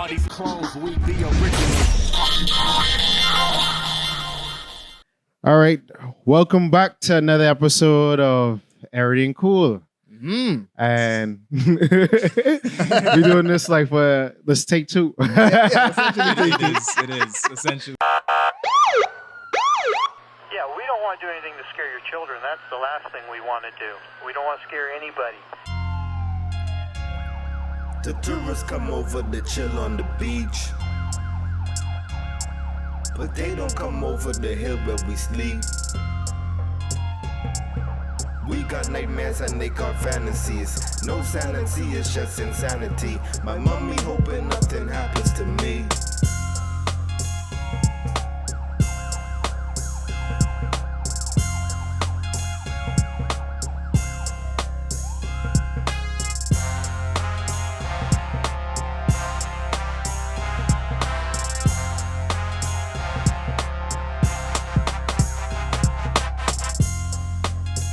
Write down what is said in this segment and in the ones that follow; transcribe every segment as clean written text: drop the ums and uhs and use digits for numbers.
All these clones, we the original. All right, welcome back to another episode of Erryting Kool. And we're doing this like for let's take two. Essentially, it is essentially. Yeah, we don't want to do anything to scare your children. That's the last thing we want to do. We don't want to scare anybody. The tourists come over to chill on the beach, but they don't come over the hill where we sleep. We got nightmares and they got fantasies. No sanity, it's just insanity. My mommy hoping nothing happens to me.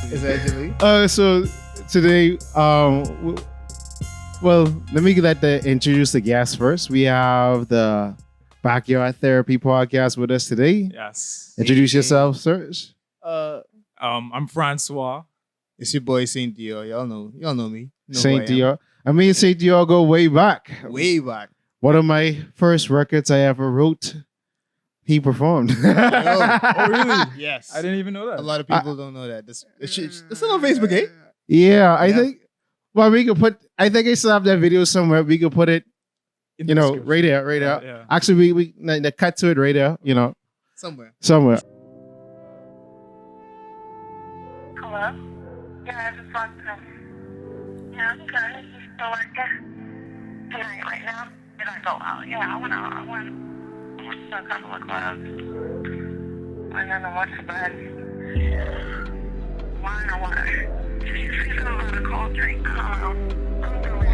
Essentially. So today, well, let me introduce the guests first. We have the Backyard Therapy Podcast with us today. Yes. Introduce yourself, sirs. I'm Francois. It's your boy Saint Dior. Y'all know me. Know Saint who I am. Dior. I mean, Saint Dior go way back. Way back. One of my first records I ever wrote, he performed. Oh, really? Yes. I didn't even know that. A lot of people don't know that. It's still on Facebook, eh? Yeah, I think. Well, we could put. I think I still have that video somewhere. We could put it, In you the know, description. right there, right there. Yeah. Actually, we cut to it right there. You know, Somewhere. somewhere. Hello? Yeah, I just want to. Yeah, I'm good. You still working? Tonight, right now? Did I go out? Yeah, I went out. I went to a couple of clubs. And then I went to bed. Wine or water? Did you say something about a cold drink? I don't know. I'm doing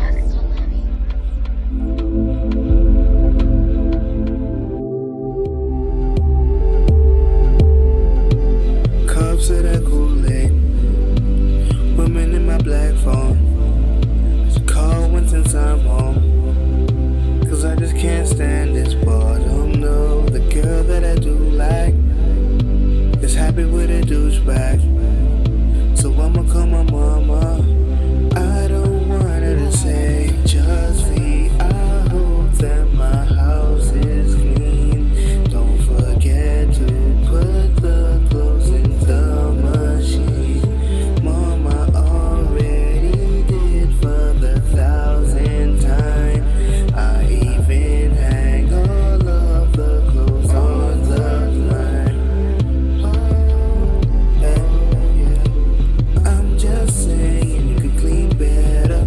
Cups of that Kool-Aid, women in my black phone. Call once since I'm home, 'cause I just can't stand this boredom. No, the girl that I do like is happy with a douchebag, so I'ma call my mama. I don't want her to say just me. I hope that my house is clean. Don't forget to put the clothes in the machine. Mama already did for the 1,000th time. I even hang all of the clothes on the line. Oh, yeah. I'm just saying you could clean better.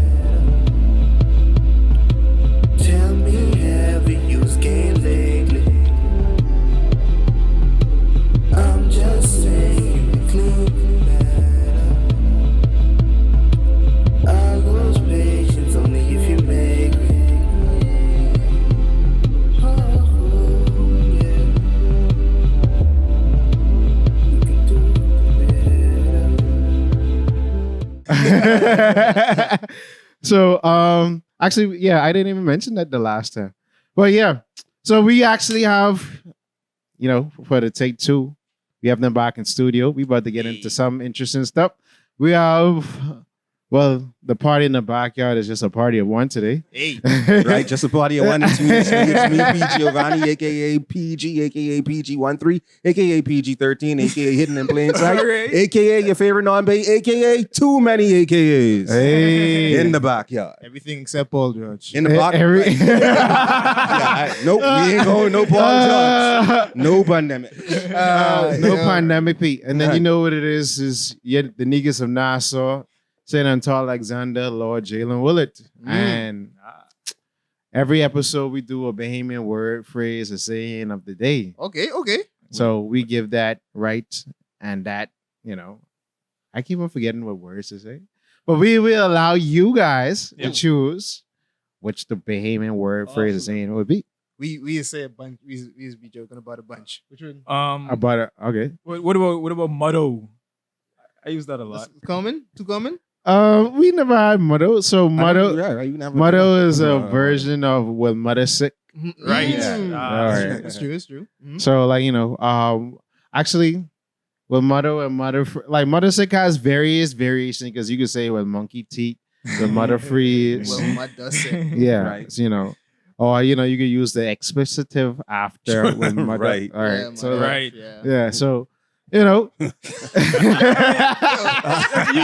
Tell me, have you used game lately? I'm just saying you could clean better. I lose patience only if you make me. Oh, yeah. You can do better. So, actually, yeah, I didn't even mention that the last time. But yeah, so we actually have, you know, for the take two, we have them back in studio. We about to get into some interesting stuff. We have, well, the party in the backyard is just a party of one today. Hey. Right, just a party of one. It's me, P. Giovanni, aka PG, aka PG13, aka PG13, aka Hidden in Plain Sight, Alright. aka your favorite non-bay, aka too many AKAs. Hey. In the backyard. Everything except Paul George. In the backyard. Every- Nope, we ain't going no Paul George. No pandemic. No pandemic, Pete. And then you know what it is yeah, the niggas of Nassau, St. Anton Alexander, Lord Jalen Willett. And every episode we do a Bahamian word, phrase, a saying of the day. Okay. So we give that right and that, you know, I keep on forgetting what words to say. But we will allow you guys to choose which the Bahamian word, phrase, or saying would be. We used to say a bunch. We used to be joking about a bunch. Which one? About it. Okay. What about motto? I use that a lot. Common? Too common? We never had Muddo. So Muddo, Yeah, right, you never Muddo is a Uh, version of Will Muddo Sick. Right. All right. It's true. It's true. Mhm. So like actually, with Muddo and like Muddo Sick has various variations because you could say with monkey teeth, the Muddo freeze. Well, mud does it. Yeah, Right. so, or you could use the explicitive after with Muddo. Right. All right. Yeah, so mud right. yeah. So you know. You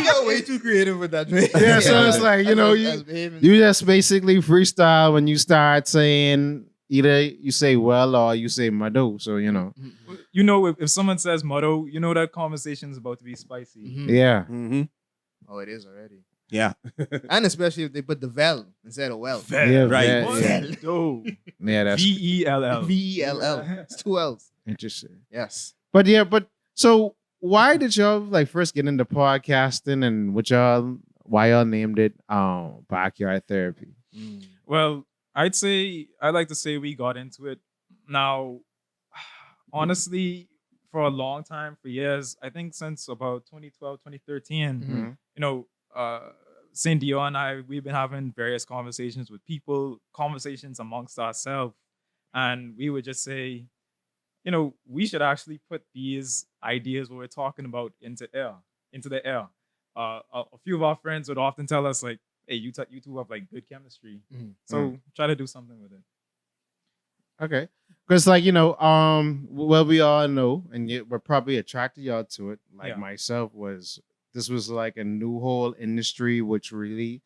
got way too creative with that, man. Yeah, so it's like, I was behaving. You just basically freestyle when you start saying either you say well or you say Muddo. So You know, if someone says motto, you know that conversation is about to be spicy. Mhm. yeah. Mm-hmm. Oh, it is already. Yeah. And especially if they put the vel instead of well. Yeah, Right. Yeah, Oh, yeah, that's VELL. VELL. It's two L's. interesting. Yes. But so why did y'all like first get into podcasting and why y'all named it Backyard Therapy? Well, I'd like to say we got into it. Now, honestly, for a long time, for years, I think since about 2012, 2013, Mhm. you know, St. Dio and I, we've been having various conversations with people, conversations amongst ourselves. And we would just say, we should actually put these ideas what we're talking about into the air. A few of our friends would often tell us like, hey, you two have like good chemistry. Mhm. So try to do something with it. Okay. Because well, we all know, and we're probably attracted y'all to it. Like Yeah. myself this was like a new whole industry, which really,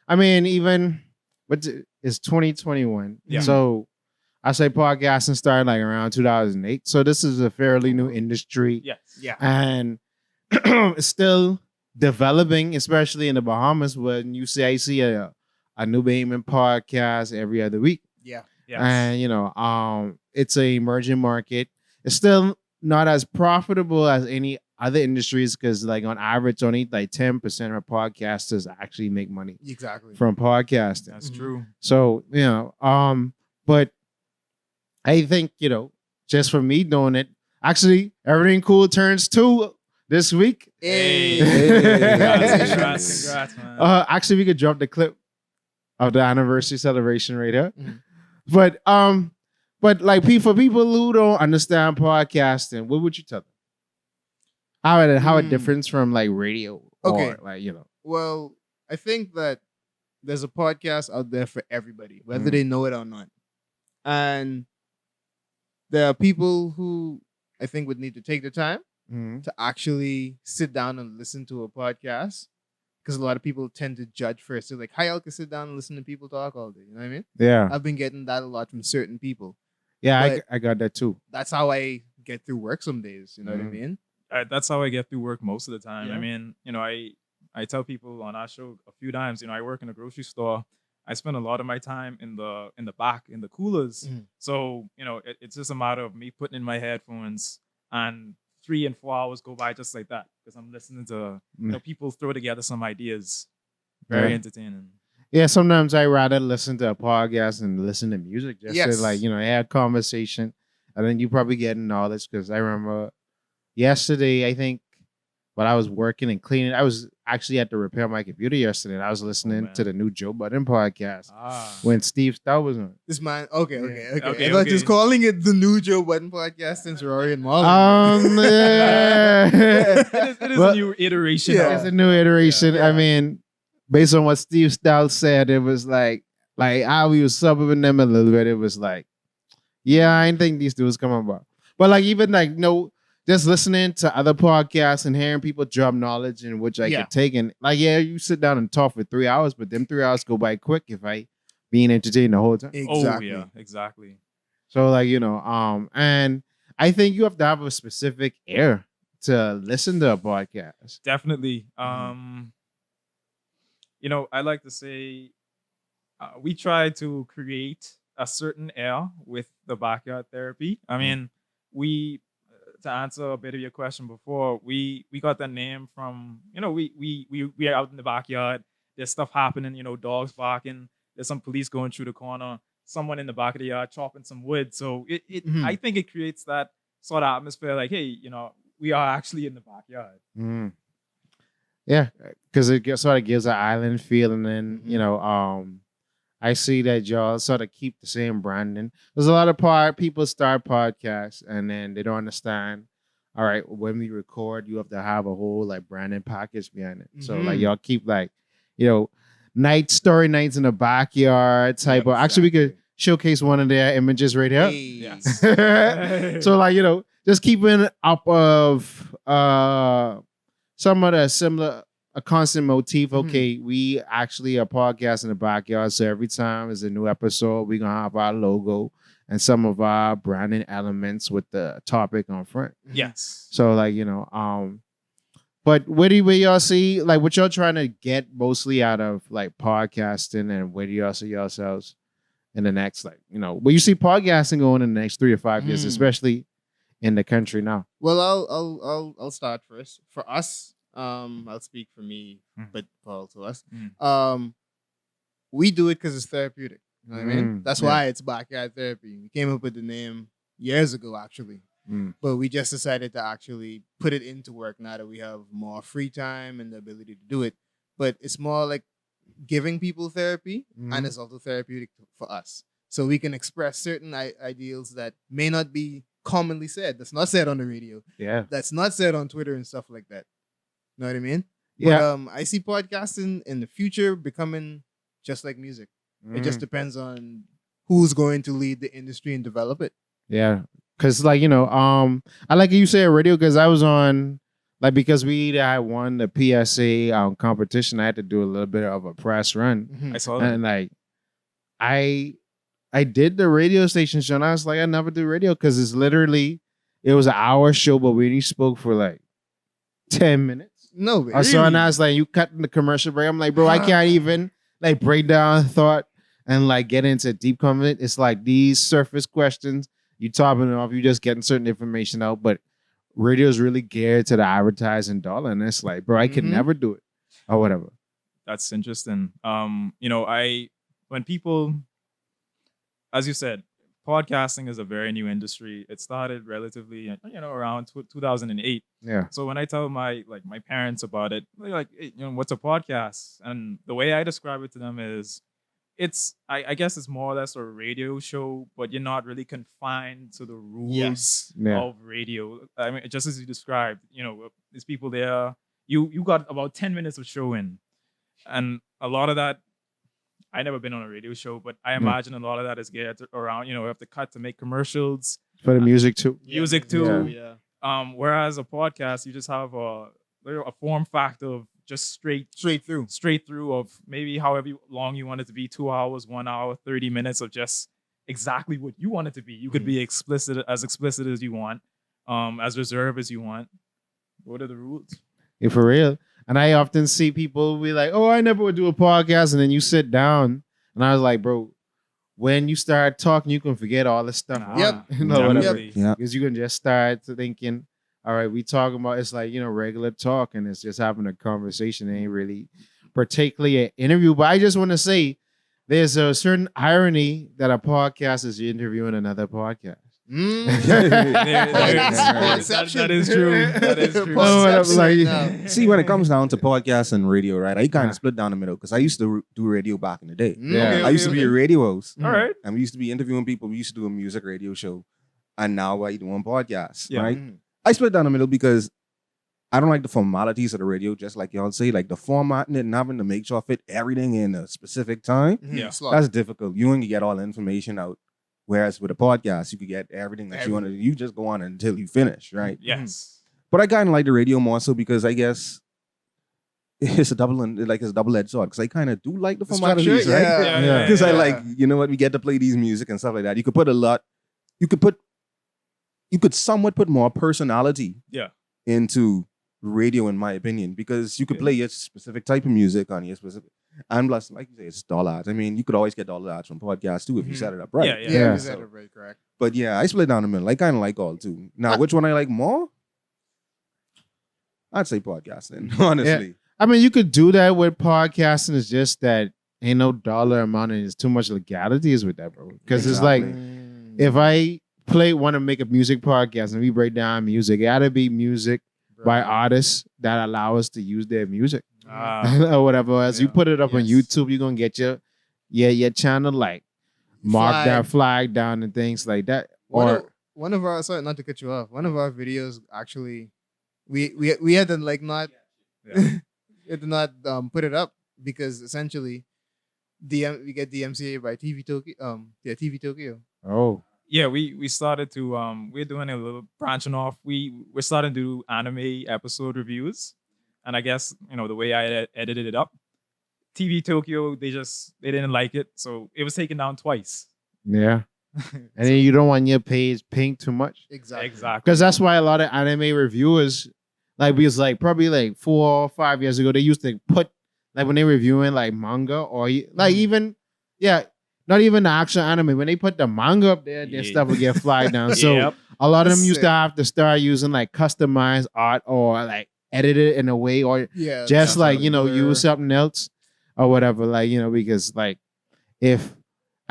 I mean, even it's 2021. Yeah. So I say podcasting started like around 2008. So this is a fairly new industry. Yes. Yeah. And it's still developing, especially in the Bahamas. When I see a new Bahamian podcast every other week. Yeah. Yes. And it's a emerging market. It's still not as profitable as any other industries because like on average only like 10% of podcasters actually make money Exactly. from podcasting. That's Mhm. true. So but I think just for me doing it, actually Erryting Kool turns 2 this week. Hey. Congrats, man. Actually we could drop the clip of the anniversary celebration right here. Mhm. But like for people who don't understand podcasting, what would you tell them? How it differs from like radio Okay. or like Well, I think that there's a podcast out there for everybody, whether Mhm. they know it or not. And there are people who I think would need to take the time Mhm. to actually sit down and listen to a podcast. Because a lot of people tend to judge first. They're like, hi, I can sit down and listen to people talk all day. You know what I mean? Yeah. I've been getting that a lot from certain people. Yeah, But- I got that too. That's how I get through work some days. You know what I Mhm. mean? That's how I get through work most of the time. Yeah. I mean, I tell people on our show a few times, I work in a grocery store. I spend a lot of my time in the back in the coolers. Mhm. So, it's just a matter of me putting in my headphones and 3 and 4 hours go by just like that because I'm listening to people throw together some ideas. Very Yeah. entertaining. Yeah, sometimes I rather listen to a podcast and listen to music just Yes. to like, have conversation. And then you probably get knowledge because I remember yesterday, I think while I was working and cleaning, I was actually had to repair my computer yesterday and I was listening man. to the new Joe Budden podcast Ah. when Steve Stout was on. This man, okay. Okay, I thought just okay. calling it the new Joe Budden podcast since Rory and Marlon. Yeah. It is Well, a new iteration. yeah. It's a new iteration. Yeah. I mean, based on what Steve Stout said, it was like how we was subbing them a little bit. It was like, yeah, I didn't think these dudes come about. But like even like just listening to other podcasts and hearing people drop knowledge in which I could take and like you sit down and talk for 3 hours, but them 3 hours go by quick if I being entertained the whole time. Exactly. Oh yeah, exactly. So like and I think you have to have a specific ear to listen to a podcast. Definitely. Mm-hmm. I like to say we try to create a certain air with the backyard therapy. I mean, we to answer a bit of your question before, we got that name from we are out in the backyard. There's stuff happening. Dogs barking. There's some police going through the corner. Someone in the back of the yard chopping some wood. So Mhm. I think it creates that sort of atmosphere. Like, hey, we are actually in the backyard. Mm. Yeah, because sort of gives an island feel, and then I see that y'all sort of keep the same branding. There's a lot of people start podcasts and then they don't understand. All right, when we record, you have to have a whole like branding package behind it. So like y'all keep like, story nights in the backyard type of. Actually, we could showcase one of their images right here. Yes. So like just keeping up of some of the similar. A constant motif. Okay, we actually are podcast in the backyard. So every time there's a new episode, we're gonna have our logo and some of our branding elements with the topic on front. Yes. So like, but where do y'all see like what y'all trying to get mostly out of like podcasting, and where do y'all see yourselves in the next where you see podcasting going in the next 3 to 5 years, especially in the country now? Well, I'll start first. For us, I'll speak for me, but for also us. We do it because it's therapeutic. You know what I mean? That's why it's backyard therapy. We came up with the name years ago, actually. But we just decided to actually put it into work now that we have more free time and the ability to do it. But it's more like giving people therapy, and it's also therapeutic for us. So we can express certain ideals that may not be commonly said. That's not said on the radio. Yeah. That's not said on Twitter and stuff like that. Know what I mean? Yeah. But, I see podcasting in the future becoming just like music. It just depends on who's going to lead the industry and develop it. Yeah. Cause like, I like you say radio because I was on because I won the PSA competition. I had to do a little bit of a press run. I saw that. And like I did the radio station show and I was like, I never do radio because it was an hour show, but we only spoke for like 10 minutes. No, I saw and I was like, you cut in the commercial break. I'm like, bro, I can't even like break down thought and like get into deep comment. It's like these surface questions, you topping it off, you just getting certain information out, but radio is really geared to the advertising dollar. And it's like, bro, I could never do it or whatever. That's interesting. When people, as you said, podcasting is a very new industry. It started relatively, around 2008. Yeah. So when I tell my parents about it, they're like, hey, what's a podcast? And the way I describe it to them is, I guess it's more or less a radio show, but you're not really confined to the rules of radio. I mean, just as you described, there's people there. You got about 10 minutes of showing, and a lot of that. I never been on a radio show, but I imagine a lot of that is geared around, we have to cut to make commercials. For the music too. Yeah. Whereas a podcast, you just have a form factor of just straight through of maybe however long you want it to be, 2 hours, 1 hour, 30 minutes of just exactly what you want it to be. You could be explicit as you want, as reserved as you want. What are the rules? Yeah, for real. And I often see people be like, oh, I never would do a podcast. And then you sit down. And I was like, bro, when you start talking, you can forget all this stuff. Whatever. Because you can just start thinking, all right, we talking about, it's like, regular talk. And it's just having a conversation. It ain't really particularly an interview. But I just want to say, there's a certain irony that a podcast is interviewing another podcast. That is true. That is true. See, when it comes down to podcasts and radio, right? I kind of split down the middle because I used to do radio back in the day. I used to be a radio host. All right. And we used to be interviewing people. We used to do a music radio show. And now I do one podcast, right? I split down the middle because I don't like the formalities of the radio, just like y'all say, like the formatting it and having to make sure I fit everything in a specific time. That's difficult. You only get all the information out. Whereas with a podcast, you could get everything that you want to. You just go on until you finish, right? Yes. But I kind of like the radio more so because I guess it's a double-edged sword. Because I kind of do like the formalities, right? Because I like, we get to play these music and stuff like that. You could put a lot. You could somewhat put more personality. Into radio, in my opinion, because you could play a specific type of music on your specific. And plus, like you say, it's dollar ads. I mean, you could always get dollar ads from podcasts too if you set it up right. You set it right, correct. But yeah, I split down the middle. I kind of like all too. Now, which one I like more? I'd say podcasting, honestly. Yeah. I mean, you could do that with podcasting. It's just that ain't no dollar amount and it's too much legalities with that, bro. Because it's like, if I want to make a music podcast and we break down music, it gotta be music by artists that allow us to use their music Ah, or whatever. As you yeah. put it up on Yes. YouTube, you're gonna get your channel like mark that flag down and things like that. One of our, sorry, not to cut you off. One of our videos actually, we had to like not, Yeah. we had to not put it up because essentially, we get DMCA by TV Tokyo. TV Tokyo. Oh, Yeah, we started to we're doing a little branching off. We're starting to do anime episode reviews, and I guess the way I edited it up, TV Tokyo they didn't like it, so it was taken down twice. yeah. And then you don't want your page pink too much. Exactly. Because that's why a lot of anime reviewers, because like probably like 4 or 5 years ago, they used to put like when they reviewing like manga or like even not even the actual anime. When they put the manga up there, their stuff would get flagged down. So Yep. a lot of them That's used to have to start using like customized art or like edit it in a way or Yeah. just like blur. use something else or whatever. Like because like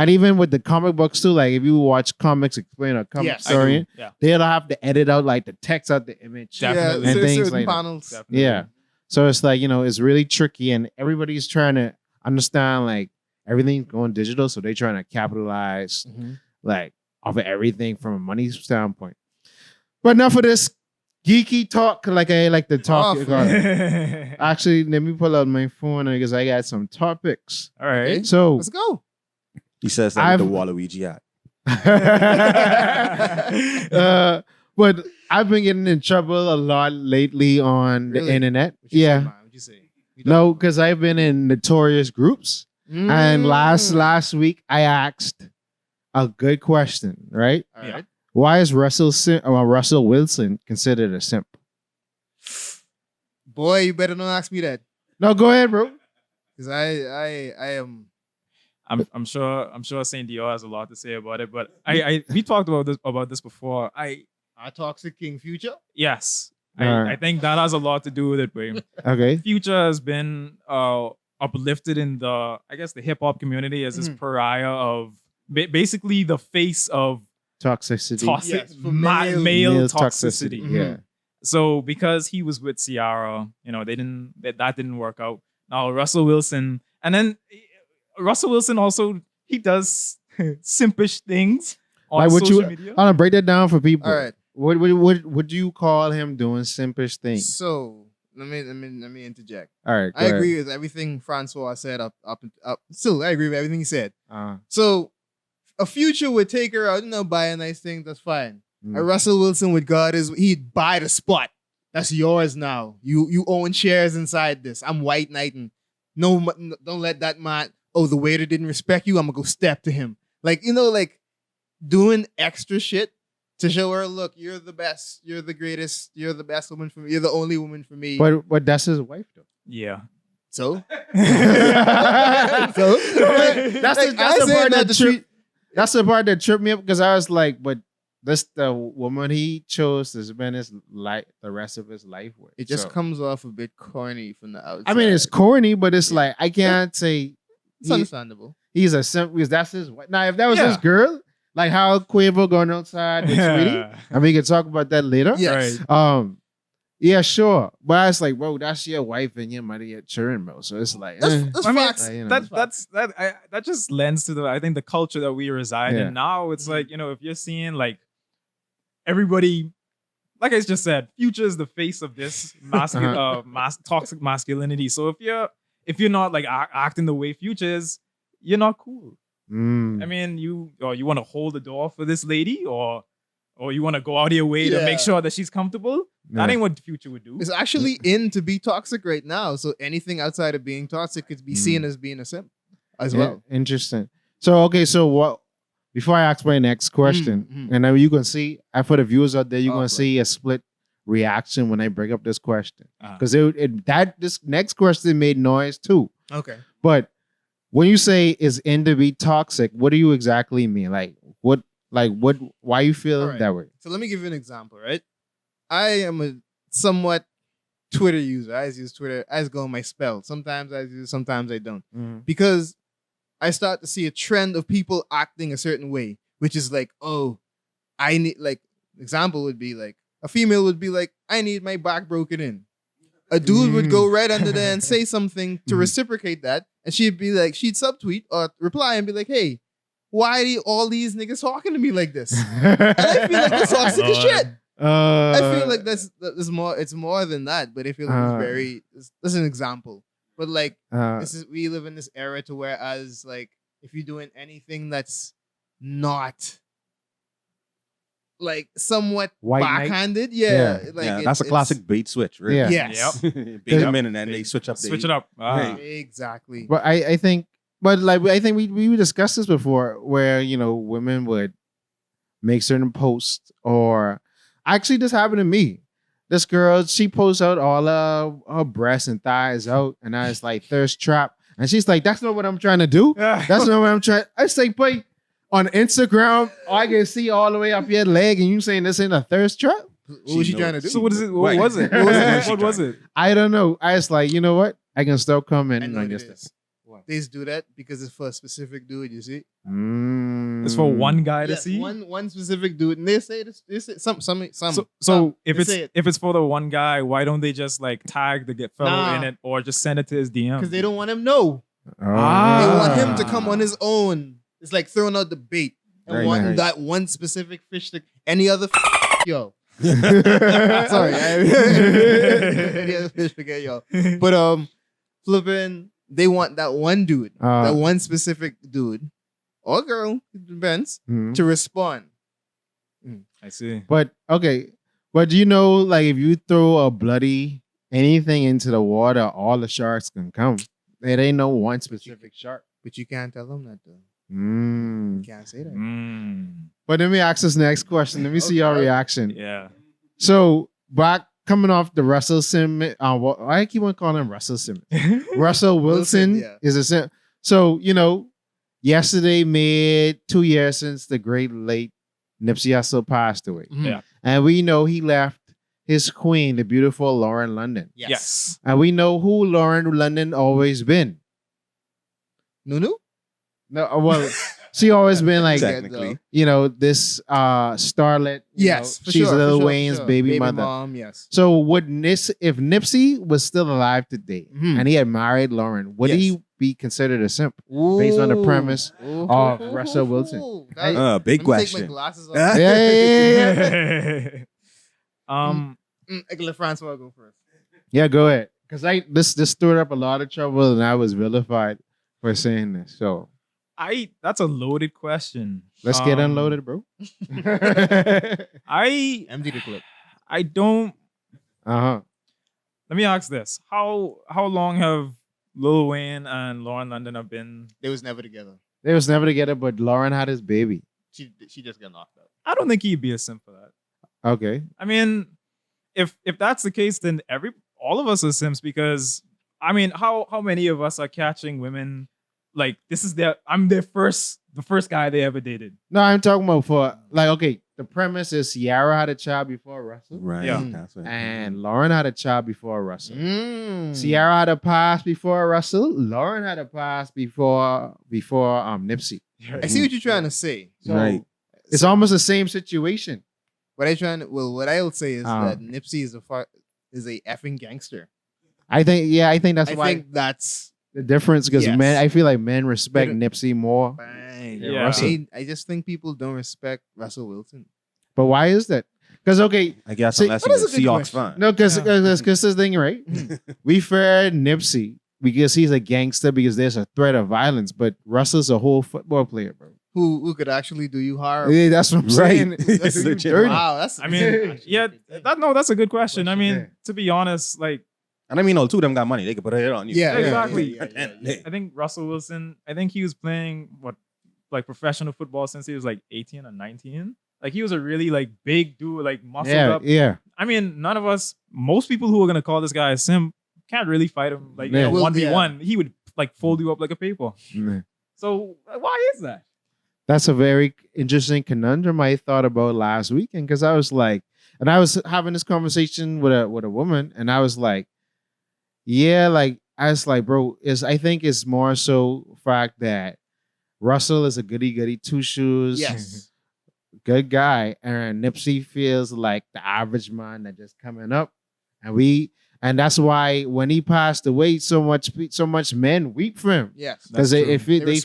and even with the comic books too, like if you watch comics explain a comic Yes, I story, Yeah. they'll have to edit out like the text out the image. Definitely. And things certain like that. panels. Definitely. Yeah. So it's like, it's really tricky and everybody's trying to understand like everything's going digital. So they're trying to capitalize like off of everything from a money standpoint. But enough of this geeky talk like I like to talk. Oh, Actually, let me pull out my phone because I got some topics. All right. So Let's go. He says that with the Waluigi hat. but I've been getting in trouble a lot lately on the Really? internet. What you say, Yeah. man? What'd you say? No, because I've been in notorious groups. And last week I asked a good question, right? All right. Why is Russell Wilson considered a simp? Boy, you better not ask me that. No, go ahead, bro. Because I am. I'm sure Saint Dior has a lot to say about it, but we talked about this before. Our toxic king Future. Yes. Alright. I think that has a lot to do with it, bro. Okay. Future has been uplifted in the hip hop community as this pariah of basically the face of Toxicity. Yes, for male Male toxicity. Yeah. So because he was with Ciara, that didn't work out. Now Russell Wilson, and then Russell Wilson also he does simpish things on Like, social media. I'm gonna break that down for people. All right. What would you call him doing simpish things? So let me interject. All right. I agree with everything Francois said up. Still, I agree with everything he said. So a Future would take her out, buy a nice thing. That's fine. A Russell Wilson would he'd buy the spot. That's yours now. You own shares inside this. I'm white knighting. No, don't let that man. Oh, the waiter didn't respect you. I'm gonna go step to him. Like doing extra shit to show her, look, you're the best. You're the greatest. You're the best woman for me. You're the only woman for me. But that's his wife though. Yeah. So, That's the part that treat. That's the part that tripped me up because I was like, but that's the woman he chose to spend his life, the rest of his life with. It just So, comes off a bit corny from the outside. I mean, it's corny, but it's like I can't say It's understandable. he's a simp because that's his wife. Now, if that was Yeah. his girl, like how Quavo going outside with Sweetie, and we can talk about that later. Yes. Right. Yeah, sure. But it's like, bro, that's your wife and your money at children, bro. So it's like, That's I mean, facts. that just lends to the culture that we reside Yeah. in now. It's like, if you're seeing like everybody, like I just said, Future is the face of this toxic masculinity. So if you're not like acting the way Future is, you're not cool. I mean, you want to hold the door for this lady, or you want to go out of your way to make sure that she's comfortable. That ain't what the Future would do. It's actually in to be toxic right now. So anything outside of being toxic could be seen as being a simp as well. Interesting. So, okay, so what? Before I ask my next question, and then you can see, for the viewers out there, you're going to see a split reaction when I bring up this question. Because this next question made noise too. Okay. But when you say is in to be toxic, what do you exactly mean? Why you feel Right. that way? So let me give you an example, right? I am a somewhat Twitter user. I use Twitter. I just go on my spell. Sometimes I use, sometimes I don't. Because I start to see a trend of people acting a certain way, which is like, oh, I need, like, example would be like, A female would be like, I need my back broken in. A dude would go right under there and say something to reciprocate that. And she'd be like, she'd subtweet or reply and be like, hey, why are all these niggas talking to me like this? And I feel like that's toxic as shit. I feel like that's more. It's more than that, but I feel like it's very. That's an example. But like, we live in this era to whereas like if you're doing anything that's not like somewhat White backhanded, like that's a classic bait switch, right? Yeah. Yes, Bait them in and then they switch up. Switch it up. Ah. exactly. But I think, but like I think we discussed this before, where women would make certain posts, or actually this happened to me. This girl, she posts out all her breasts and thighs out, and I was like thirst trap, and she's like, "That's not what I'm trying to do. That's not what I'm trying." I say, "But on Instagram, I can see all the way up your leg, and you saying this ain't a thirst trap?" What was she trying to do? So what is it? What was it? What was it? I don't know. I was like, you know what? I can start I commenting know on it this. is. They just do that because it's for a specific dude. You see, It's for one guy to Yes, see. one specific dude, and they say this. They say some. So if they it's say it. if it's for the one guy, why don't they just like tag the fellow Nah. in it, or just send it to his DM? Because they don't want him know. They Ah. want him to come on his own. It's like throwing out the bait and Very wanting nice. that one specific fish to any other yo. Sorry, any other fish to get yo. But flipping, they want that one dude, that one specific dude or girl, it depends, to respond. I see. But okay, but do you know, like, if you throw a bloody anything into the water, all the sharks can come. It ain't no one specific shark. But you can't tell them that though. Mm. You can't say that. But let me ask this next question. Let me see your Okay. reaction. Yeah. So back coming off the Russell Simmons, I keep on calling him Russell Simmons. Russell Wilson Wilson, yeah. is a sim. So yesterday made 2 years since the great late Nipsey Hussle passed away, Yeah. and we know he left his queen, the beautiful Lauren London, Yes. and we know who Lauren London always been. Nunu? No, well, she always been like Technically. this starlet. Yes, for she's sure, Lil for sure, Wayne's for sure. baby mother. Mom, yes. So if Nipsey was still alive today and he had married Lauren, would Yes. he be considered a simp based on the premise of Russell Wilson? Big Big Let me take my question. glasses off. Yeah. Let Francois go first. Yeah, go ahead. Because this stirred up a lot of trouble, and I was vilified for saying this. So That's a loaded question. let's get unloaded, bro. I Empty the clip. don't. Uh-huh. Let me ask this: How long have Lil Wayne and Lauren London have been? They was never together. They was never together, but Lauren had his baby. She just got knocked out. I don't think he'd be a simp for that. Okay. I mean, if that's the case, then all of us are simps because I mean, how many of us are catching women like this is the first guy they ever dated? No, I'm talking about the premise is Ciara had a child before Russell. Right. Yeah. That's right. And Lauren had a child before Russell. Mm. Ciara had a pass before Russell. Lauren had a pass before Nipsey. I see what you're trying to say. So Right. it's almost the same situation. What I'll say is that Nipsey is a effing gangster. I think that's I why think that's the difference because Yes. men, I feel like men respect They Nipsey more. fine. Yeah. Russell. I just think people don't respect Russell Wilson. But why is that? Because I guess See, unless that you're is a a good Seahawks question. fan. no, because this thing, right? We fear Nipsey because he's a gangster because there's a threat of violence, but Russell's a whole football player, bro. Who could actually do you harm? Yeah, that's what I'm saying. Right. That's It's legit. dirty. Wow, that's I mean, yeah, that's a good question. I mean, Yeah. to be honest, like And I mean, all two of them got money. They could put a hit on you. Yeah, Exactly. yeah. I think Russell Wilson, I think he was playing professional football since he was like 18 or 19. Like he was a really like big dude, like muscled up. Yeah. I mean, most people who are gonna call this guy a simp can't really fight him like Yeah. 1v1. He would like fold you up like a paper. Yeah. So why is that? That's a very interesting conundrum I thought about last weekend because I was like, and I was having this conversation with a woman, and I was like, yeah, like I was like, bro, I think it's more so fact that Russell is a goody two shoes. yes. good guy, and Nipsey feels like the average man that just coming up, and that's why when he passed away, so much men weep for him Yes. because they respected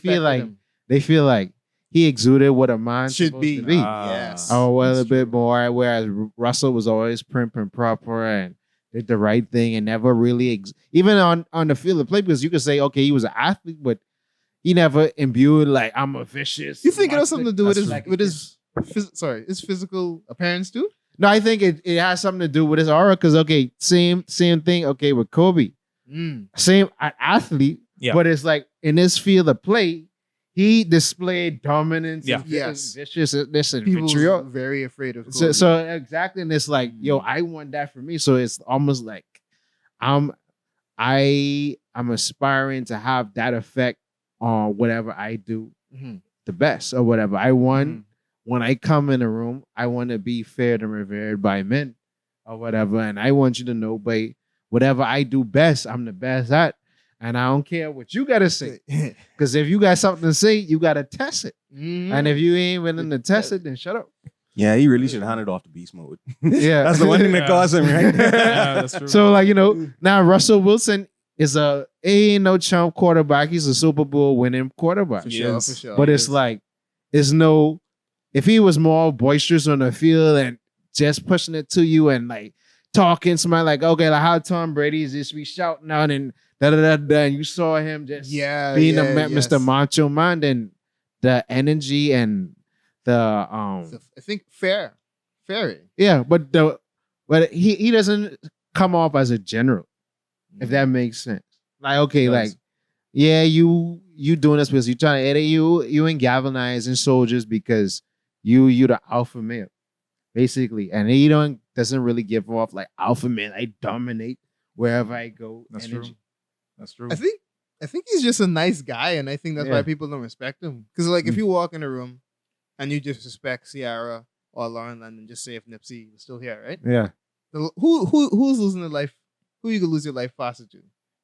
feel like him. he exuded what a man Should supposed be. to be. Yes. Oh, well, That's a bit true. more. Whereas Russell was always prim and proper and did the right thing and never really, even on the field of play, because you could say, okay, he was an athlete, but he never imbued like I'm a vicious. You think it has something to do with That's his physical appearance too? No, I think it has something to do with his aura. Because okay, same thing. Okay, with Kobe, same athlete, Yeah. but it's like in his field of play, he displayed dominance. Yeah. And Yes. viciousness and People vitriol. were very afraid of So, Kobe. so exactly, and it's like, yo, I want that for me. So it's almost like I'm aspiring to have that effect on whatever I do Mhm. the best or whatever. I want when I come in a room, I want to be feared and revered by men or whatever. And I want you to know, by whatever I do best, I'm the best at. And I don't care what you gotta say. Because if you got something to say, you gotta test it. And if you ain't willing to test it, then shut up. Yeah, he really should have handed off the beast mode. Yeah. That's the one thing that Yeah. caused him, right? Yeah, that's true. So, like, now Russell Wilson is he ain't no chump quarterback. He's a Super Bowl winning quarterback. for Yes. sure. But it's like, if he was more boisterous on the field and just pushing it to you and like talking, somebody like, okay, like how Tom Brady is just be shouting out and da, and you saw him just being Mr. Macho Man, then the energy and the So I think fairy. yeah, but he doesn't come off as a general, if that makes sense. Like, okay, like, yeah, you doing this because you trying to edit you ain't galvanizing soldiers because you the alpha male, basically. And he doesn't really give off like alpha male. I dominate wherever I go. That's energy. true. That's true. I think he's just a nice guy, and I think that's Yeah. why people don't respect him. Because like if you walk in a room and you disrespect Ciara or Lauren London, just say if Nipsey was still here, right? Yeah. Who's losing their life? Who you gonna lose your life faster to?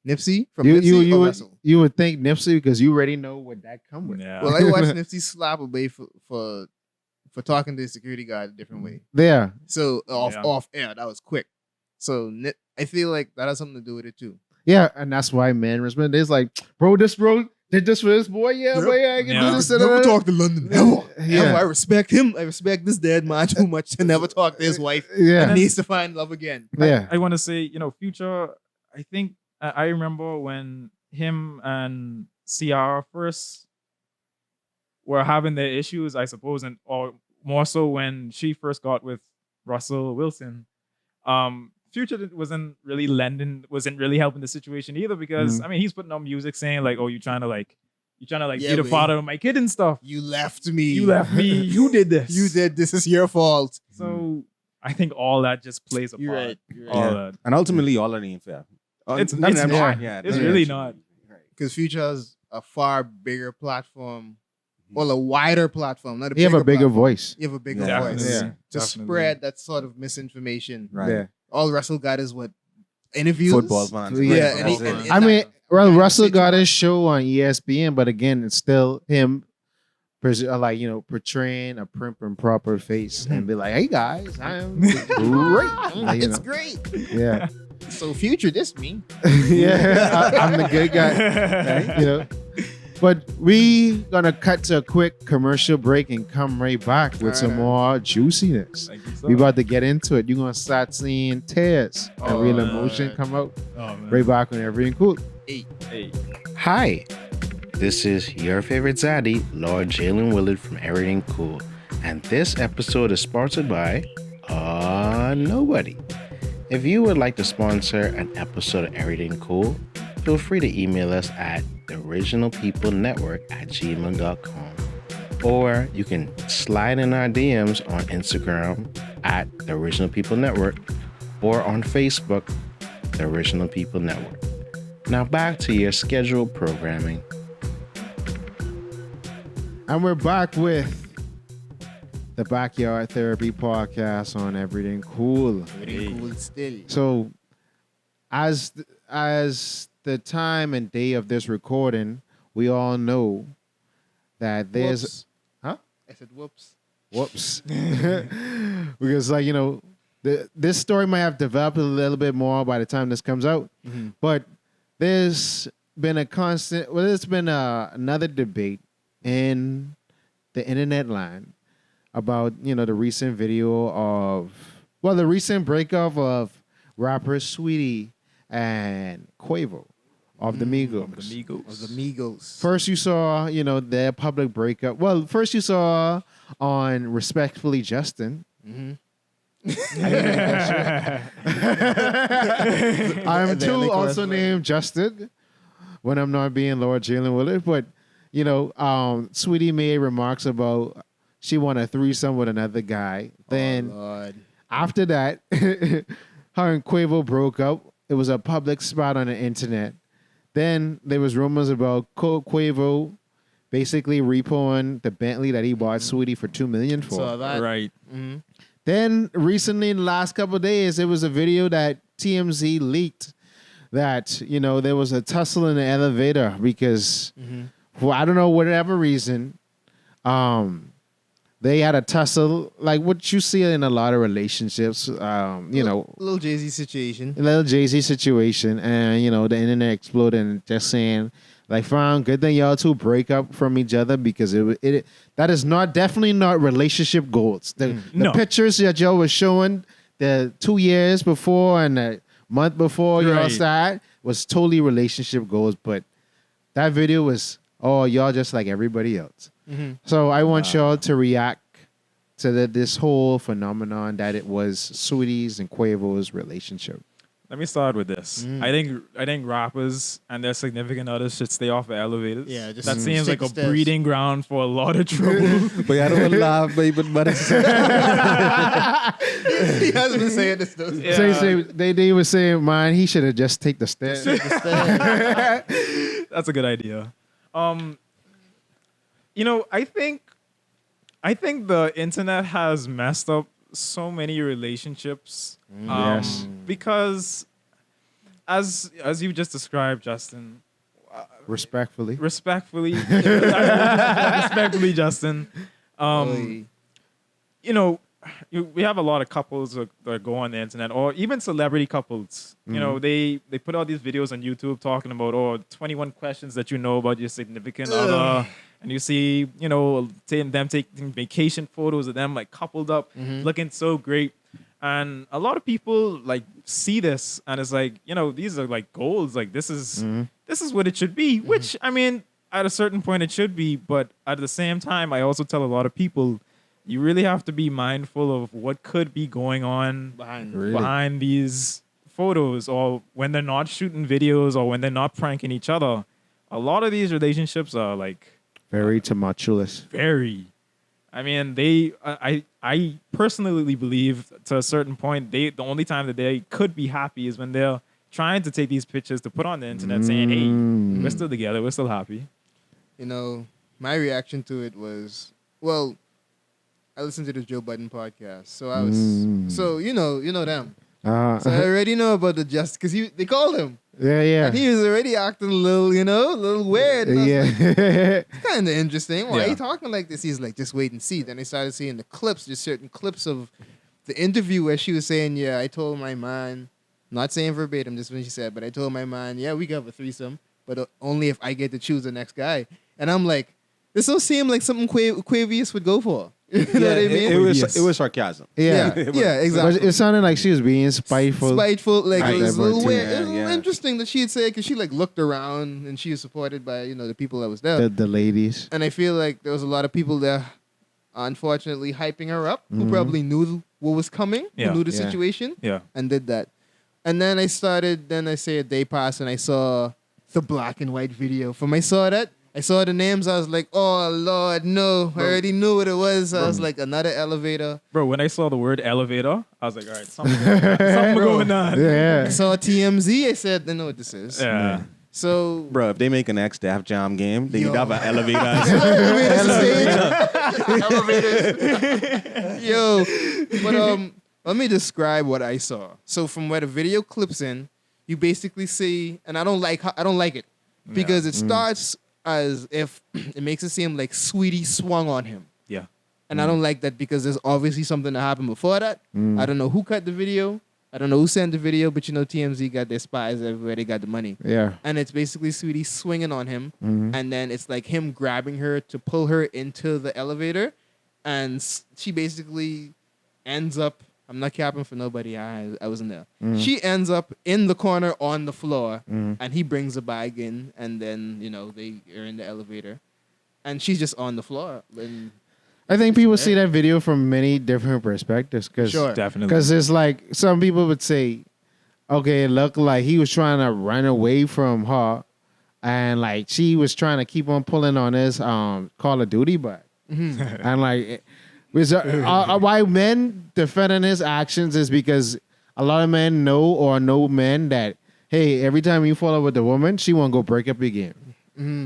Nipsey from You Nipsey or Russell? you would think Nipsey because you already know what that come with. Yeah. Well, I watched Nipsey slap away for talking to the security guard a different way. Yeah. So Yeah. off air, that was quick. So I feel like that has something to do with it too. Yeah, and that's why man respect. It's like, bro did this for this boy. Yeah, Yep. boy, yeah, I can Yeah. do this. Never talk to London. Ever. Yeah. Ever. I respect him. I respect this dead man too much to never talk to his wife. Yeah. He needs to find love again. Yeah. I want to say, Future. I think I remember when him and Ciara first were having their issues, I suppose, or more so when she first got with Russell Wilson. Future wasn't really helping the situation either because I mean he's putting on music saying like, oh, you trying to Yeah, be the but father of my kid and stuff. You left me. You left me. You did this. You did. This is your fault. So I think all that just plays a part. You're right. You're right. All Yeah. that. And ultimately, all that ain't fair. It's None of them not. are. Yeah, It's yeah. really not. Because Future has a far bigger platform, well, a wider platform. Not a You have a bigger platform. voice. You have a bigger Definitely. voice Yeah. to Definitely. spread that sort of misinformation. Right. Yeah. All Russell got is what interviews. Football fans. Yeah, Right. and he- That's it. and- I mean, well, kind of Russell got situation. his show on ESPN, but again, it's still him, portraying a prim and proper face and be like, "Hey guys, I'm great." Like, It's great. Yeah, So Future, this me. yeah, I'm the good guy. But we gonna cut to a quick commercial break and come right back with some more juiciness. Thank you, sir. We about to get into it. You're gonna start seeing tears and Oh, real man. emotion come out. Oh, man. Right back on Erryting Kool. Hey. Hi, this is your favorite zaddy, Lord Jalen Willard from Erryting Kool, and this episode is sponsored by nobody. If you would like to sponsor an episode of Erryting Kool, feel free to email us at theoriginalpeoplenetwork@gmail.com, or you can slide in our DMs on Instagram at The Original People Network or on Facebook, The Original People Network. Now back to your scheduled programming. And we're back with the Backyard Therapy Podcast on Erryting Kool. Cool still. So, as the time and day of this recording, we all know that there's Whoops. Huh? I said whoops. Whoops. Because like, this story might have developed a little bit more by the time this comes out. But there's been another debate in the internet line about, the recent the recent breakup of rappers Sweetie and Quavo of the Migos. First you saw, their public breakup. Well, first you saw on Respectfully Justin. I'm too also named Justin when I'm not being Lord Jalen Willard. But, Sweetie made remarks about she wanted a threesome with another guy. Then after that, her and Quavo broke up. It was a public spot on the internet. Then there was rumors about Quavo basically repoing the Bentley that he bought Sweetie for $2 million for. Saw that. Right. Then recently, in the last couple of days, there was a video that TMZ leaked that, there was a tussle in the elevator because, for I don't know, whatever reason, they had a tussle, like what you see in a lot of relationships, Little Jay-Z situation. And, the internet exploded and just saying, like, fine, good thing y'all two break up from each other because that is definitely not relationship goals. The pictures that y'all was showing the 2 years before and the month before y'all started was totally relationship goals. But that video was, y'all just like everybody else. So I want y'all to react to this whole phenomenon that it was Sweetie's and Quavo's relationship. Let me start with this. I think rappers and their significant others should stay off of elevators. Yeah, just that seems like a stairs. breeding ground for a lot of trouble. But I don't laugh, baby, but He has been saying this though. So they were saying, man, he should have just take the stairs. That's a good idea. I think the internet has messed up so many relationships. Yes. Because as you just described, Justin, Respectfully, Justin, we have a lot of couples that go on the internet, or even celebrity couples. They put out these videos on YouTube talking about 21 questions that you know about your significant other. And you see, them taking vacation photos of them like coupled up, looking so great. And a lot of people like see this and it's like, these are like goals. Like this is what it should be, which I mean, at a certain point it should be. But at the same time, I also tell a lot of people, you really have to be mindful of what could be going on behind these photos, or when they're not shooting videos, or when they're not pranking each other. A lot of these relationships are like very tumultuous. Very. I mean, I personally believe to a certain point, the only time that they could be happy is when they're trying to take these pictures to put on the internet saying, hey, we're still together, we're still happy. My reaction to it was, well, I listened to the Joe Budden podcast. So I was, so you know them. So I already know about the because they called him. Yeah. And he was already acting a little weird. And it's kind of interesting. Why are you talking like this? He's like, just wait and see. Then I started seeing the clips, just certain clips of the interview where she was saying, yeah, I told my man, not saying verbatim, just when she said, but I told my man, yeah, we could have a threesome, but only if I get to choose the next guy. And I'm like, this don't seem like something Quavius would go for. You know what I mean? It was sarcasm. Yeah, exactly. But it sounded like she was being spiteful. Like it was a little weird. Yeah, It was a little interesting that she'd say, because she like looked around and she was supported by the people that was there, the ladies. and I feel like there was a lot of people there, unfortunately, hyping her up, who probably knew what was coming, who knew the situation, and did that. And then I say a day passed and I saw the black and white video. I saw the names. I was like, oh, Lord, no. I already knew what it was. I was like, another elevator. Bro, when I saw the word elevator, I was like, all right, something going on. Yeah. I saw TMZ. I said, I know what this is. Yeah. So, Bro, if they make an X-Daf Jam game, they need to have an elevator. Elevators. Yo. But let me describe what I saw. So from where the video clips in, you basically see, and I don't like it because it starts as if it makes it seem like Sweetie swung on him. Yeah. And I don't like that because there's obviously something that happened before that. I don't know who cut the video. I don't know who sent the video, but TMZ got their spies everywhere. They got the money. Yeah. And it's basically Sweetie swinging on him. And then it's like him grabbing her to pull her into the elevator. And she basically ends up, I'm not capping for nobody. I wasn't there. She ends up in the corner on the floor. And he brings a bag in. And then, they are in the elevator. And she's just on the floor. And I think people see that video from many different perspectives. Sure. Definitely. Because it's like some people would say, okay, it looked like he was trying to run away from her, and like she was trying to keep on pulling on his Call of Duty butt. And like, why men defending his actions is because a lot of men know men that, hey, every time you fall out with a woman, she won't go break up your game.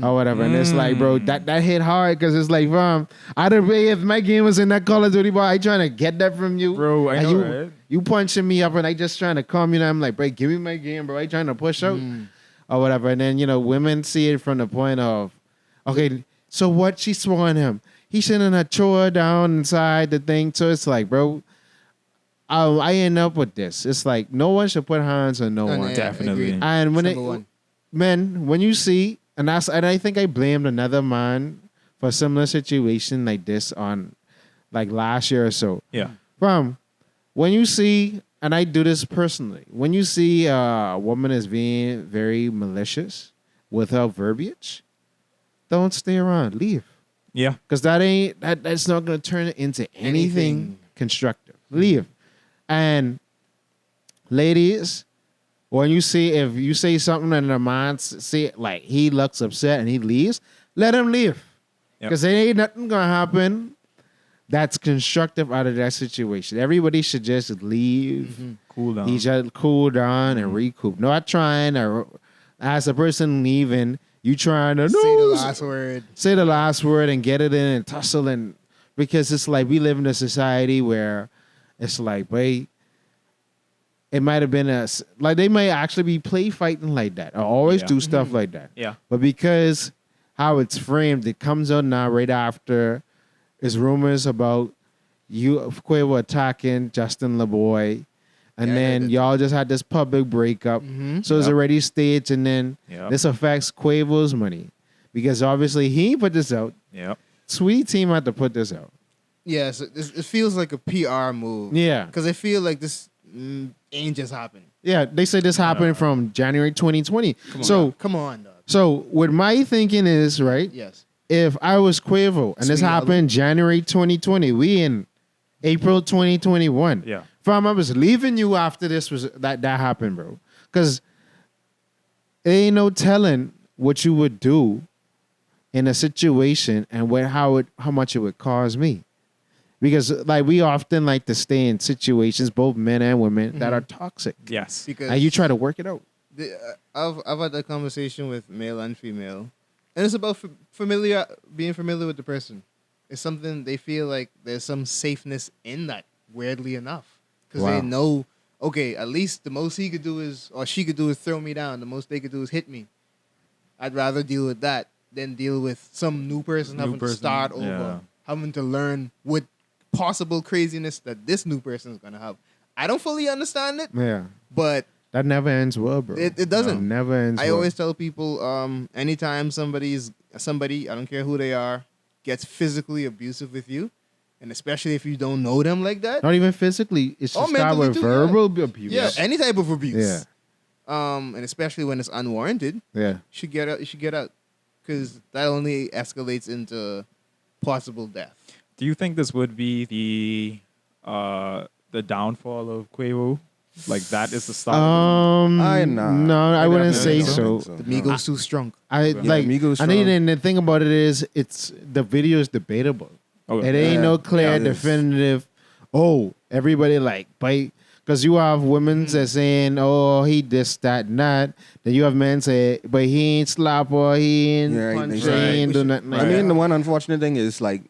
Or whatever, and it's like, bro, that hit hard because it's like, either way, if my game was in that Call of Duty, bro, I trying to get that from you, Bro, I and know, you, right? you punching me up, and I just trying to calm you down. I'm like, bro, give me my game, bro. I trying to push out or whatever, and then women see it from the point of, okay, so what? She swung on him. He shouldn't have thrown her down inside the thing. So it's like, bro, I end up with this. It's like no one should put hands on no one. Definitely. Agreed. And Number one. when you see. And I think I blamed another man for a similar situation like this on like last year or so. Yeah. When you see, and I do this personally, when you see a woman is being very malicious with her verbiage, don't stay around. Leave. Yeah. Because that's not going to turn it into anything constructive. Leave. And ladies, when you see, if you say something and the man see like he looks upset and he leaves, let him leave. Because there ain't nothing going to happen that's constructive out of that situation. Everybody should just leave. Cool down. He should cool down and recoup. Not trying to, as a person leaving, you trying to Say the last word. Say the last word and get it in and tussle. And because it's like we live in a society where it's like, wait, it might have been they might actually be play fighting like that or always do stuff like that. Yeah. But because how it's framed, it comes out now right after is rumors about Quavo attacking Justin LeBoy. And then y'all just had this public breakup. So it's already staged. And then this affects Quavo's money. Because obviously he put this out. Yep. Sweet Team had to put this out. Yeah, so it feels like a PR move. Yeah. Because I feel like this ain't just happened. Yeah, they say this happened from January 2020. Come on, dog. So what my thinking is, right? Yes. If I was Quavo and this happened January 2020, we in April 2021. Yeah. Fam, I was leaving you after this was that happened, bro. Because there ain't no telling what you would do in a situation and how much it would cause me. Because like we often like to stay in situations, both men and women, that are toxic. Yes. Because And you try to work it out. I've had that conversation with male and female, and it's about being familiar with the person. It's something they feel like there's some safeness in that. Weirdly enough, because they know, okay, at least the most he could do is, or she could do is throw me down. The most they could do is hit me. I'd rather deal with that than deal with some new person having to start over, having to learn what possible craziness that this new person is gonna have. I don't fully understand it. Yeah. But that never ends well, bro. It doesn't. It never ends I well. always tell people, anytime somebody, I don't care who they are, gets physically abusive with you, and especially if you don't know them like that. Not even physically. It's just start mentally with too, verbal abuse. Yeah, any type of abuse. Yeah. And especially when it's unwarranted. Yeah. You should get out. You should get out, because that only escalates into possible death. Do you think this would be the downfall of Quavo? Like that is the start. No, I wouldn't say so. The Migos too strong. Migos I mean, and the thing about it is, the video is debatable. Okay. It ain't no clear, definitive. Oh, everybody like bite. Because you have women that saying, oh, he this, that, and that. Then you have men say, but he ain't slap or he ain't punch, he ain't do nothing. I mean, the one unfortunate thing is like,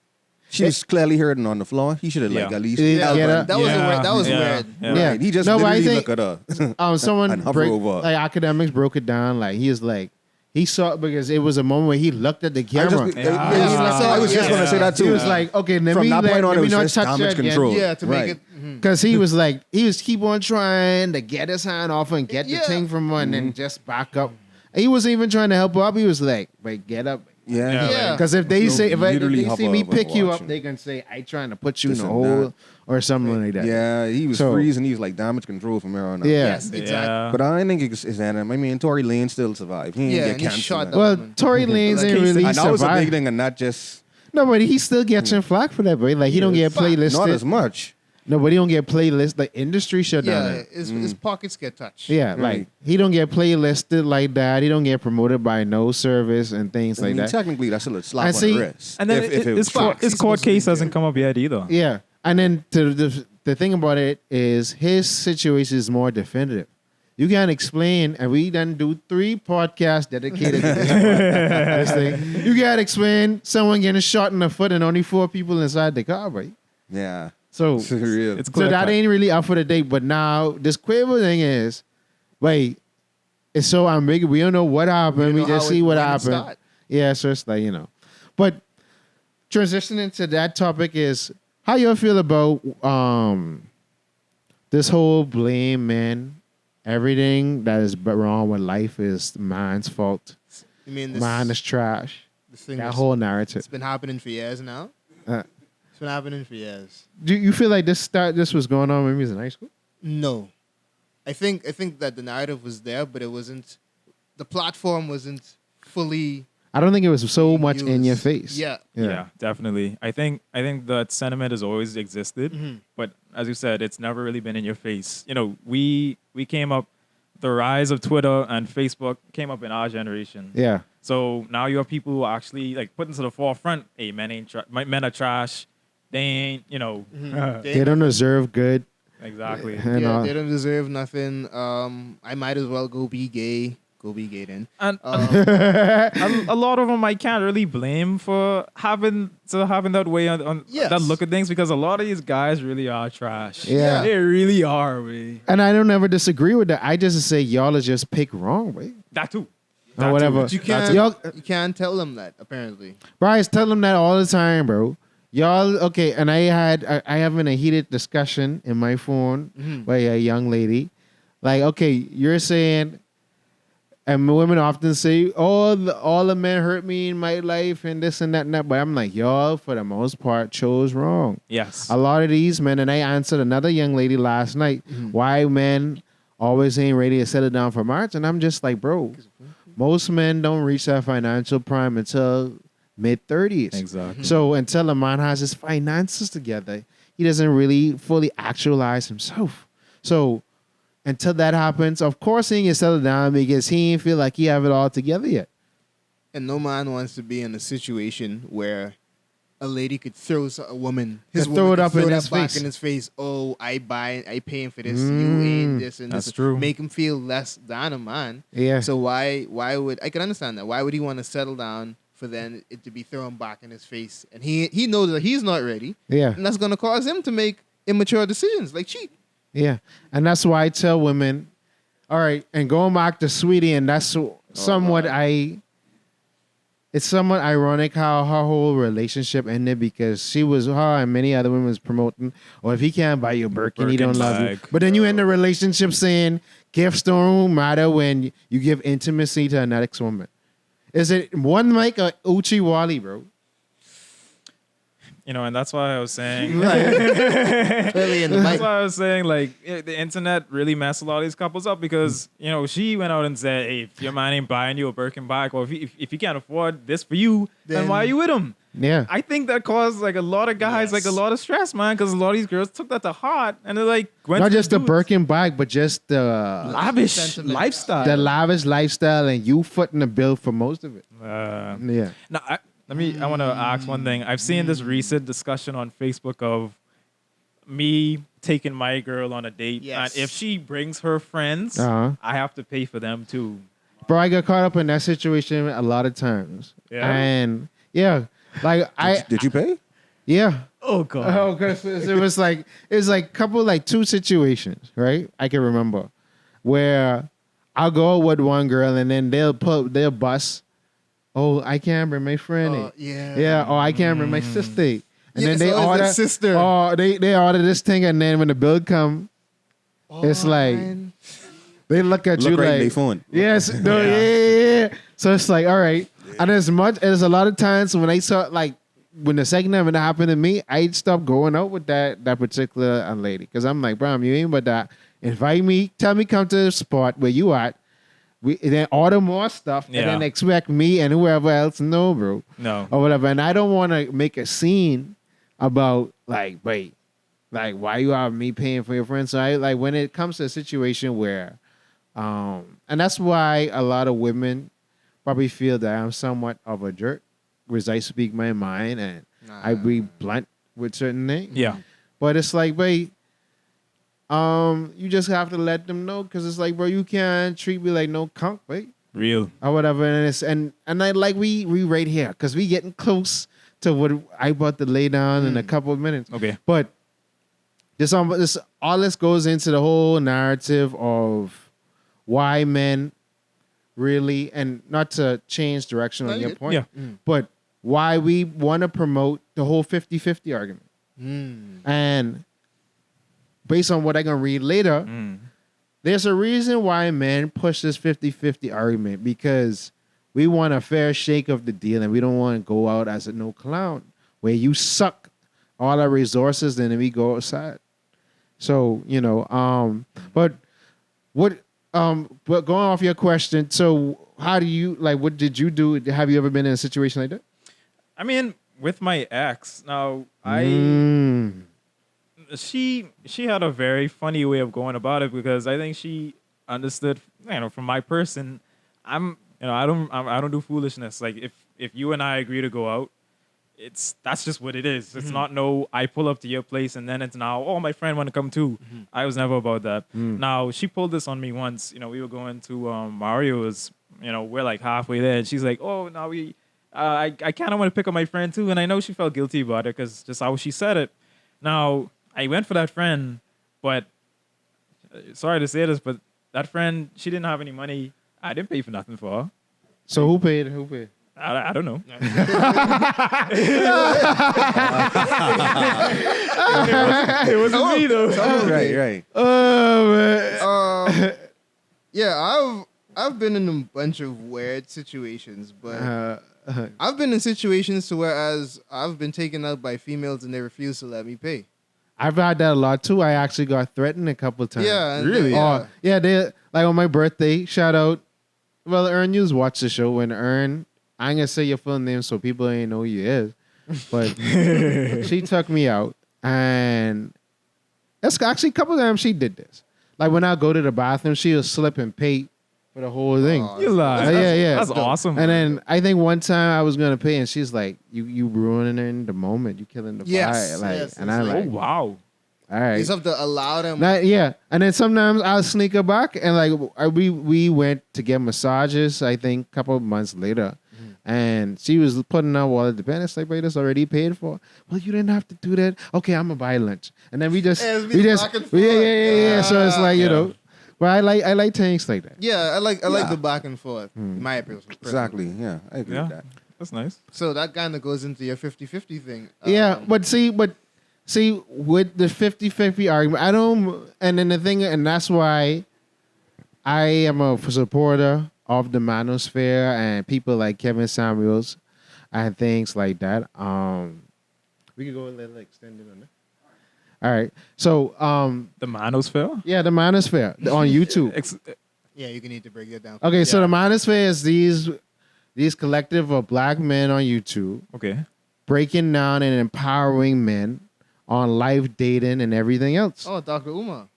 she was clearly hurting on the floor. He should have like at least. That was weird. Yeah. Right. He just no, but I literally think look at her. someone and hover over. like academics broke it down. Like he is like he saw because it was a moment where he looked at the camera. I was just going to say that too. He was like, okay, let From me, that point on, let it me was not just touch damage that again. control. Yeah, to make Right. it. Because he was like, he was keep on trying to get his hand off and get the thing from her and then just back up. And he wasn't even trying to help her up. He was like, wait, get up. Yeah. Because if they say, if literally they see me hover pick you up, watching. they can say, I trying to put you in This a and hole that. or something like that. Yeah, he was So- freezing. He was like damage control from here on out. Yeah. Yes, exactly. Yeah. But I think it's Adam. I mean, Tory Lane still survived. He Yeah, didn't and get he cancer. shot man. that Well, woman. Tory Lanez Like, ain't really and that was a big survived. thing, and not just No, but he still getting flack for that, bro. Like, he don't get playlisted. not as much. No, but he don't get playlisted. The industry shut down. Yeah, his pockets get touched. Yeah, like he don't get playlisted like that. He don't get promoted by no service and things I like mean, that. technically, that's still a slap And on see- the wrist. And then if it was his court He's supposed to be case in hasn't jail. come up yet either. Yeah, and then the thing about it is his situation is more definitive. You can't explain, and we done do 3 podcasts dedicated to this thing. You can't explain someone getting shot in the foot and only 4 people inside the car, right? Yeah, So it's real. It's So clear that cut. ain't really up for the date. But now this Quavo thing is, wait, it's so ambiguous. We don't know what happened. We know just how see it- what when it happened. start. Yeah, so it's like, But transitioning to that topic is how you feel about this whole blame, man. Everything that is wrong with life is man's fault. You mean this? Man is trash. This thing That was- whole narrative. It's been happening for years now. Uh, It's been happening for years. do you feel like this was going on when he was in high school? No, I think that the narrative was there, but it wasn't. The platform wasn't fully. I don't think it was so much in your used. face. Yeah. Yeah, definitely. I think that sentiment has always existed, but as you said, it's never really been in your face. We came up, the rise of Twitter and Facebook came up in our generation. Yeah. So now you have people who are actually like putting to the forefront, hey, men are trash. They ain't, They don't deserve good. exactly. And, Yeah, they don't deserve nothing. I might as well go be gay. Go be gay then. And Um, a lot of them I can't really blame for having that way on Yes. that look at things, because a lot of these guys really are trash. Yeah. They really are, way. And I don't ever disagree with that. I just say y'all are just pick wrong, way. That too. Or whatever. but you can't. Y'all, You can't tell them that. Apparently. Bryce, tell them that all the time, bro. Y'all, okay, and I having a heated discussion in my phone by a young lady. Like, okay, you're saying, and women often say, all the men hurt me in my life and this and that and that. But I'm like, y'all, for the most part, chose wrong. Yes. A lot of these men, and I answered another young lady last night, why men always ain't ready to settle down for marriage. And I'm just like, bro, most men don't reach that financial prime until mid-30s. Exactly. So until a man has his finances together, he doesn't really fully actualize himself. So until that happens, of course he ain't gonna settle down because he ain't feel like he have it all together yet. And no man wants to be in a situation where a lady could throw a woman, his Could throw woman it could up throw in that his back face. in his face. Oh, I paying for this. You ain't this and That's this. true. Make him feel less than a man. Yeah. So why would I can understand that? Why would he want to settle down for then it to be thrown back in his face? And he knows that he's not ready. Yeah. And that's gonna cause him to make immature decisions like cheat. Yeah. And that's why I tell women, all right, and going back to Sweetie, and that's somewhat it's somewhat ironic how her whole relationship ended because she was her and many other women was promoting, or if he can't buy you a Birkin, he don't Birkin love you. bag. But then you end the relationship saying gifts don't matter when you give intimacy to an ex-woman. Is it one mic or Uchi Wally, bro? And that's why I was saying. Clearly in the That's mic. why I was saying, like, the internet really messed a lot of these couples up because, she went out and said, hey, if your man ain't buying you a Birkin bag, or if he can't afford this for you, then why are you with him? Yeah. I think that caused, like, a lot of guys, like, a lot of stress, man, because a lot of these girls took that to heart, and they're like, went Not to just the dudes. Birkin bag, but just the Lavish Sentiment. lifestyle. the lavish lifestyle, and you footing the bill for most of it. Yeah. Now, I want to ask one thing. I've seen this recent discussion on Facebook of me taking my girl on a date, Yes. and if she brings her friends, Uh-huh. I have to pay for them too. Bro, I got caught up in that situation a lot of times. Yeah? And yeah, like Did you pay? yeah. Oh god. Oh, because it was like couple like 2 situations, right? I can remember where I'll go with one girl and then they'll bust. Oh, I can't bring my friend. Yeah. Yeah. Oh, I can't bring my sister. And Yeah, then it's they always order their sister. Oh, they order this thing, and then when the bill come, it's like man. they look at you Look right in like their phone. yes, no, yeah. So it's like all right, and there's a lot of times when I saw like when the second time it happened to me, I'd stop going out with that particular lady because I'm like, bro, you ain't but that. Invite me, tell me come to the spot where you at. We then order more stuff and then expect me and whoever else no, bro. No. Or whatever. And I don't want to make a scene about like, wait, like why you have me paying for your friends? So I like when it comes to a situation where and that's why a lot of women probably feel that I'm somewhat of a jerk, because I speak my mind and I be blunt with certain things. Yeah. But it's like, wait, you just have to let them know because it's like, bro, you can't treat me like no cunt, wait. Real. Or whatever. And it's and I like we right here because we getting close to what I about to lay down in a couple of minutes. Okay. But this all this goes into the whole narrative of why men really, and not to change direction on your point, Yeah. but why we want to promote the whole 50-50 argument. And based on what I'm going to read later, there's a reason why men push this 50-50 argument, because we want a fair shake of the deal and we don't want to go out as a no clown where you suck all our resources and then we go outside. So, but going off your question, so how do you, like, what did you do? Have you ever been in a situation like that? I mean, with my ex, now she had a very funny way of going about it, because I think she understood, from my person, I don't do foolishness. Like if you and I agree to go out, that's just what it is. It's not I pull up to your place and then it's now, oh, my friend want to come too. I was never about that. Now she pulled this on me once. We were going to Mario's. We're like halfway there, and she's like, oh, now I kind of want to pick up my friend too, and I know she felt guilty about it because just how she said it. Now I went for that friend, but sorry to say this, but that friend, she didn't have any money. I didn't pay for nothing for her. So who paid? Who paid? I don't know. It wasn't me though. Right. Oh man. Yeah, I've been in a bunch of weird situations, but I've been in situations to whereas I've been taken out by females and they refuse to let me pay. I've had that a lot too. I actually got threatened a couple of times. Yeah, really. Yeah. Yeah, they like on my birthday. Shout out. Well, Ern, you watch the show when Ern. I ain't gonna say your full name so people ain't know who you is, but she took me out, and that's actually a couple of times she did this. Like when I go to the bathroom, she was slip and pay for the whole thing. You lie. Yeah. That's awesome. And then I think one time I was gonna pay, and she's like, "You ruining the moment. You killing the vibe." Like, and I'm like, oh wow. "All right." You just have to allow them. Yeah, and then sometimes I'll sneak her back, and like we went to get massages. I think a couple of months later, and she was putting out all the dependents. Like, wait, that's already paid for. Well, you didn't have to do that. Okay, I'm gonna buy lunch, and then we just back and forth. Yeah. So it's like but I like things like that. Yeah, I like the back and forth. My opinion. Exactly. Yeah, I agree with that. That's nice. So that kind of goes into your 50-50 thing. Yeah, but see, with the 50-50 argument, I don't, and then the thing, and that's why I am a supporter of the manosphere and people like Kevin Samuels and things like that. We could go a little extended on that. All right. So The manosphere? yeah, the manosphere on YouTube. Yeah, you can need to break that down. Okay, so the manosphere is these collective of black men on YouTube Okay. breaking down and empowering men on life dating and everything else. Oh, Dr. Umar.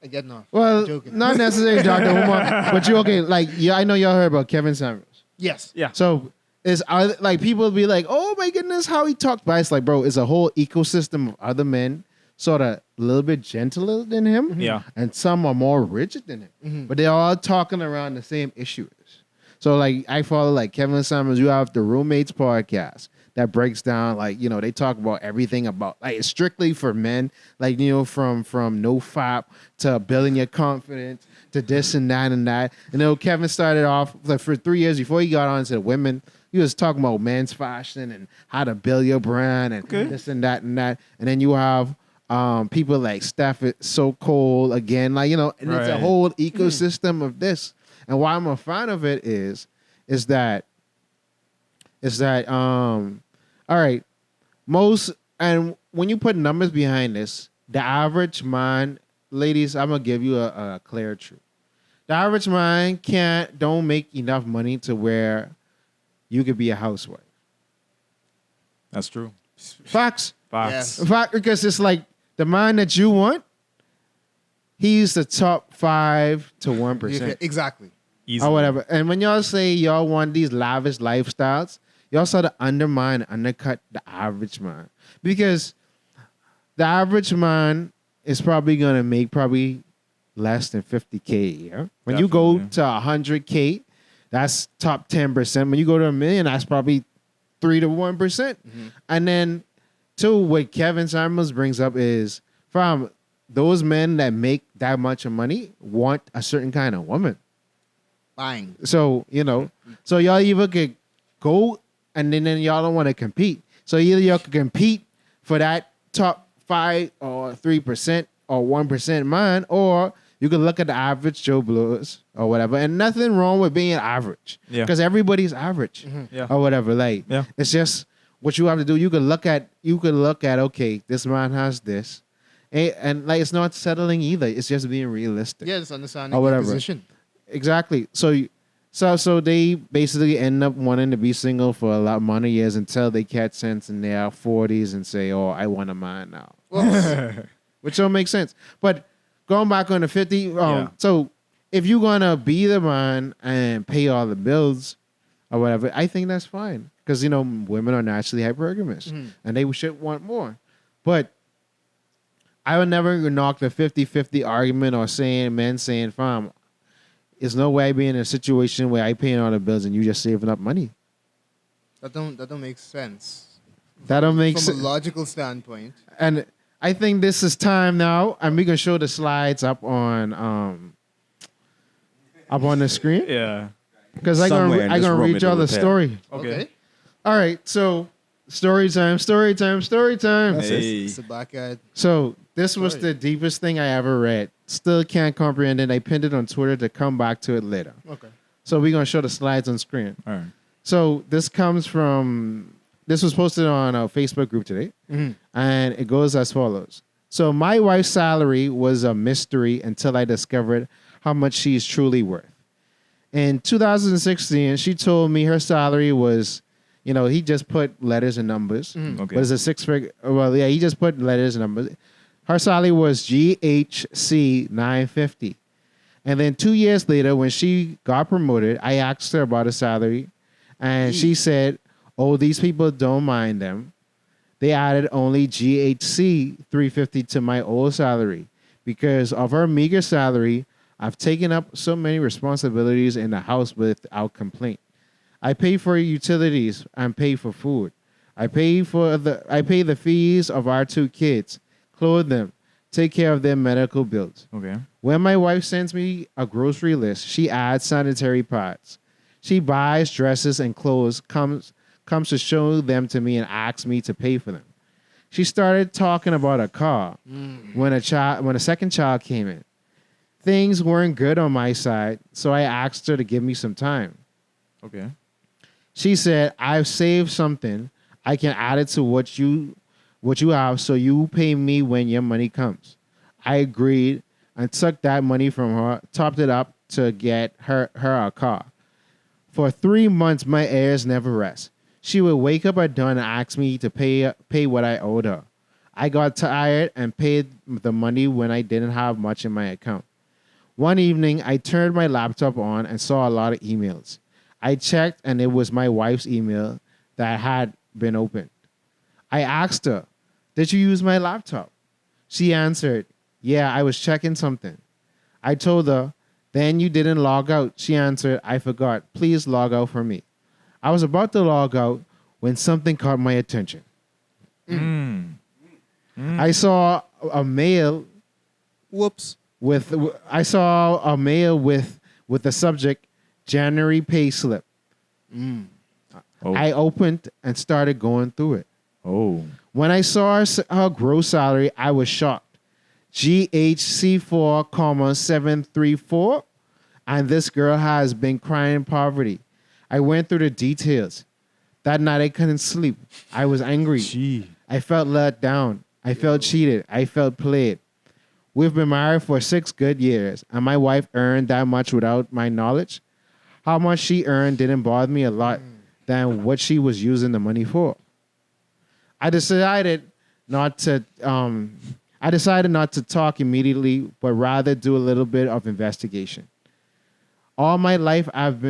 I get off. Well, Joking. not necessarily Dr. Umar, but you okay? Like, yeah, I know y'all heard about Kevin Samuels. Yes. Yeah. So like people be like, oh my goodness, how he talks, but it's like, bro, it's a whole ecosystem of other men, sort of a little bit gentler than him, Yeah. and some are more rigid than him, but they're all talking around the same issues. So like, I follow like Kevin Samuels. You have the Roommates podcast. that breaks down, like, you know, they talk about everything about, like, it's strictly for men, like, you know, from no fap to building your confidence to this and that and that. And then Kevin started off, like, for 3 years before he got on to women, he was talking about men's fashion and how to build your brand and this and that and that. And then you have people like Steph, it's so cold again, like, you know, and it's a whole ecosystem of this. And why I'm a fan of it is that all right, most, and when you put numbers behind this, the average man, ladies, I'm gonna give you a clear truth. The average man don't make enough money to where you could be a housewife. That's true. Facts. Facts. Fact, because it's like the man that you want, he's the top 5 to 1%. Exactly. Easy. Or whatever. And when y'all say y'all want these lavish lifestyles, y'all sort of undermine and undercut the average man. Because the average man is probably going to make probably less than 50K a year. When you go to 100K, that's top 10%. When you go to $1 million, that's probably 3 to 1%. And then, too, what Kevin Samuels brings up is from those men that make that much of money want a certain kind of woman. Bang. So, you know, so y'all either could go and then y'all don't want to compete. So either y'all could compete for that top 5 or 3% or 1% man, or you could look at the average Joe Blows or whatever. And nothing wrong with being average. Yeah. Because everybody's average or whatever. Like, it's just what you have to do. You could look at, okay, this man has this. And like, it's not settling either. It's just being realistic. Yeah, it's understanding or your whatever. position. Exactly. So they basically end up wanting to be single for a lot of years until they catch sense in their 40s and say, "Oh, I want a man now," which don't make sense. But going back on the 50, so if you're gonna be the man and pay all the bills or whatever, I think that's fine because you know women are naturally hypergamous and they should want more. But I would never knock the 50-50 argument or men saying, "Fam, there's no way I be in a situation where I paying all the bills and you just saving up money." That don't make sense. That don't make sense from a logical standpoint. And I think this is time now, and we can show the slides up on the screen. Yeah. Because I gonna read y'all the story. Okay. All right. So story time. Hey. It's a backyard. So this was the deepest thing I ever read. Still can't comprehend it. I pinned it on Twitter to come back to it later. Okay. So we're going to show the slides on screen. All right. So this was posted on a Facebook group today. And it goes as follows. So my wife's salary was a mystery until I discovered how much she's truly worth. In 2016, she told me her salary was, you know, he just put letters and numbers. Okay. But it's a 6-figure. Well, yeah, he just put letters and numbers. Her salary was GHC 950. And then 2 years later, when she got promoted, I asked her about her salary. And she said, "Oh, these people don't mind them. They added only GHC 350 to my old salary. Because of her meager salary, I've taken up so many responsibilities in the house without complaint. I pay for utilities and pay for food. I pay the fees of our 2 kids. Clothe them, take care of their medical bills. Okay. When my wife sends me a grocery list, she adds sanitary pads. She buys dresses and clothes, comes to show them to me and asks me to pay for them. She started talking about a car when a second child came in. Things weren't good on my side, so I asked her to give me some time. Okay. She said, "I've saved something. I can add it to what you have, so you pay me when your money comes." I agreed and took that money from her, topped it up to get her a car. For 3 months, my heirs never rest. She would wake up at dawn and ask me to pay what I owed her. I got tired and paid the money when I didn't have much in my account. One evening, I turned my laptop on and saw a lot of emails. I checked, and it was my wife's email that had been opened. I asked her, "Did you use my laptop?" She answered, "Yeah, I was checking something." I told her, "Then you didn't log out." She answered, "I forgot. Please log out for me." I was about to log out when something caught my attention. Mm. I saw a mail Whoops. with the subject January pay slip. Oh. I opened and started going through it. Oh. When I saw her gross salary, I was shocked. GHC4, 734, and this girl has been crying in poverty. I went through the details. That night I couldn't sleep. I was angry. Gee. I felt let down. I felt cheated. I felt played. We've been married for 6 good years, and my wife earned that much without my knowledge. How much she earned didn't bother me a lot than what she was using the money for. I decided not to talk immediately, but rather do a little bit of investigation. All my life I have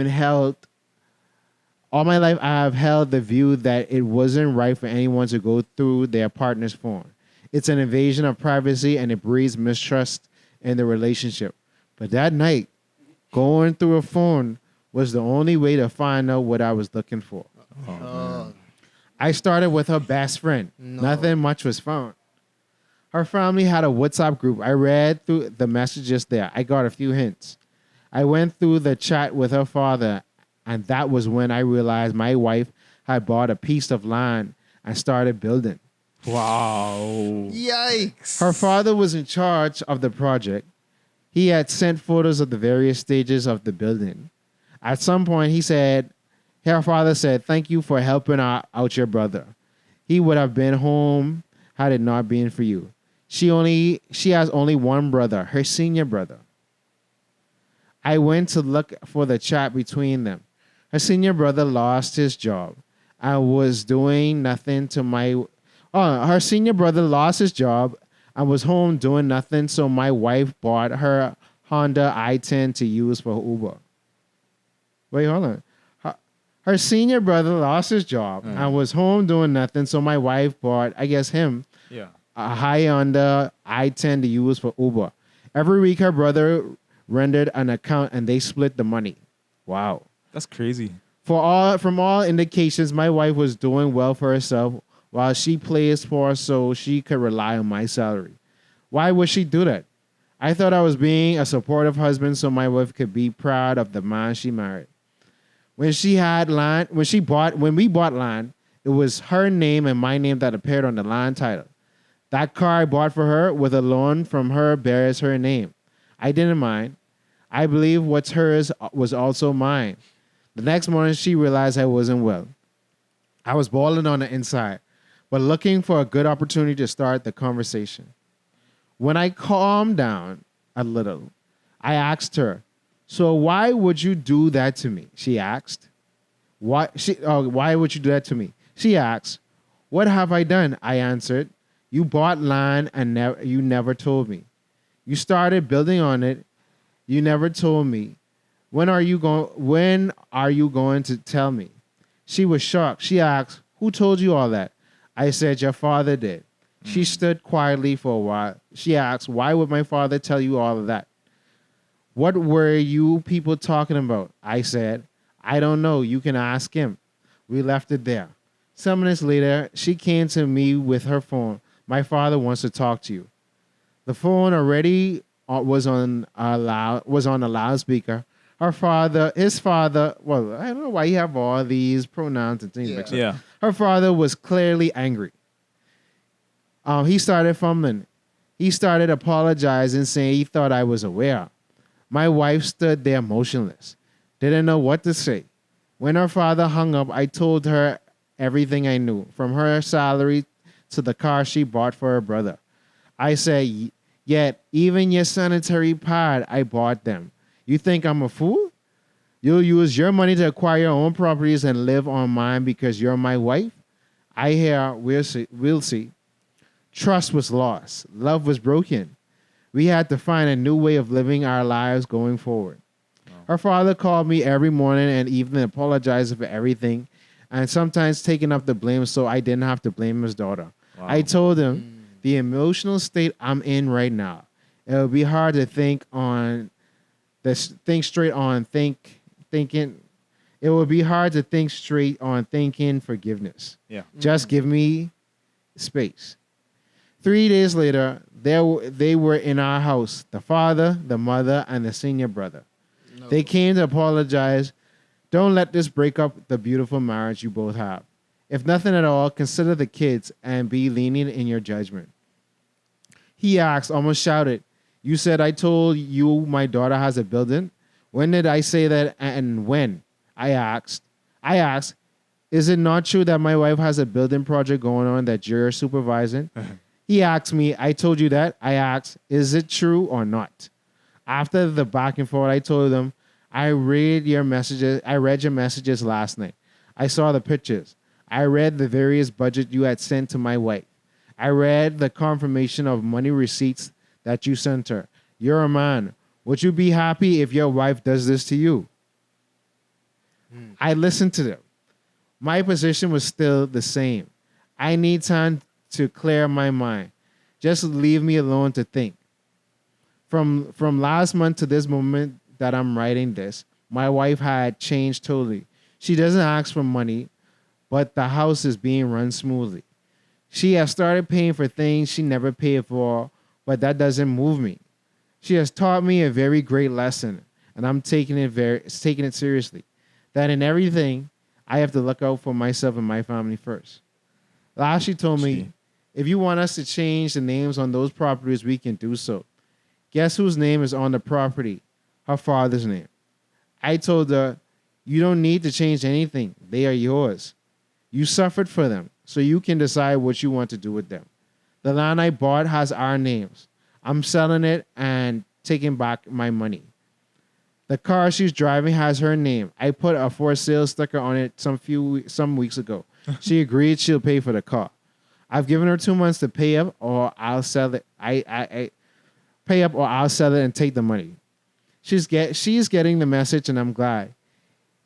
held the view that it wasn't right for anyone to go through their partner's phone. It's an invasion of privacy and it breeds mistrust in the relationship. But that night, going through a phone was the only way to find out what I was looking for. I started with her best friend. Nothing much was found. Her family had a WhatsApp group. I read through the messages there. I got a few hints. I went through the chat with her father, and that was when I realized my wife had bought a piece of land and started building. Wow. Yikes. Her father was in charge of the project. He had sent photos of the various stages of the building. At some point, her father said, "Thank you for helping out your brother. He would have been home had it not been for you. She has only one brother, her senior brother." I went to look for the chat between them. Her senior brother lost his job. Her senior brother lost his job and was home doing nothing, so my wife bought her Honda i10 to use for Uber. Wait, hold on. Her senior brother lost his job and was home doing nothing, so my wife bought, I guess, him a Honda i10 to use for Uber. Every week, her brother rendered an account and they split the money. Wow. That's crazy. From all indications, my wife was doing well for herself while she plays for so she could rely on my salary. Why would she do that? I thought I was being a supportive husband so my wife could be proud of the man she married. When we bought land, it was her name and my name that appeared on the land title. That car I bought for her with a loan from her bears her name. I didn't mind. I believe what's hers was also mine. The next morning, she realized I wasn't well. I was boiling on the inside, but looking for a good opportunity to start the conversation. When I calmed down a little, I asked her, "So why would you do that to me?" She asked. Why would you do that to me? She asked. "What have I done?" I answered. "You bought land and you never told me. You started building on it. You never told me. When are you going to tell me?" She was shocked. She asked, "Who told you all that?" I said, "Your father did." She stood quietly for a while. She asked, "Why would my father tell you all of that?" "What were you people talking about?" I said, "I don't know. You can ask him." We left it there. Some minutes later, she came to me with her phone. "My father wants to talk to you." The phone already was on a loudspeaker. His father, well, I don't know why you have all these pronouns and things mixed up. Yeah. Her father was clearly angry. He started fumbling. He started apologizing, saying he thought I was aware. My wife stood there motionless, didn't know what to say. When her father hung up, I told her everything I knew, from her salary to the car she bought for her brother. I said, "Yet even your sanitary pad, I bought them. You think I'm a fool? You'll use your money to acquire your own properties and live on mine because you're my wife? I hear we'll see." Trust was lost. Love was broken. We had to find a new way of living our lives going forward. Her father called me every morning and evening, apologizing for everything and sometimes taking up the blame so I didn't have to blame his daughter. Wow. I told him the emotional state I'm in right now, it would be hard to think straight on thinking. It would be hard to think straight on thinking forgiveness. Yeah. Just give me space. 3 days later, they were in our house, the father, the mother, and the senior brother. No. They came to apologize. Don't let this break up the beautiful marriage you both have. If nothing at all, consider the kids and be lenient in your judgment. He asked, almost shouted, you said I told you my daughter has a building? When did I say that and when? I asked, is it not true that my wife has a building project going on that you're supervising? He asked me, I told you that. I asked, is it true or not? After the back and forth, I told them, I read your messages last night. I saw the pictures. I read the various budget you had sent to my wife. I read the confirmation of money receipts that you sent her. You're a man. Would you be happy if your wife does this to you? I listened to them. My position was still the same. I need time to clear my mind. Just leave me alone to think. From last month to this moment that I'm writing this, my wife had changed totally. She doesn't ask for money, but the house is being run smoothly. She has started paying for things she never paid for, but that doesn't move me. She has taught me a very great lesson, and I'm taking it seriously. That in everything, I have to look out for myself and my family first. Last, she told me, if you want us to change the names on those properties, we can do so. Guess whose name is on the property? Her father's name. I told her, you don't need to change anything. They are yours. You suffered for them, so you can decide what you want to do with them. The land I bought has our names. I'm selling it and taking back my money. The car she's driving has her name. I put a for sale sticker on it some weeks ago. She agreed she'll pay for the car. I've given her 2 months to pay up, or I'll sell it. I pay up, or I'll sell it and take the money. She's getting the message, and I'm glad.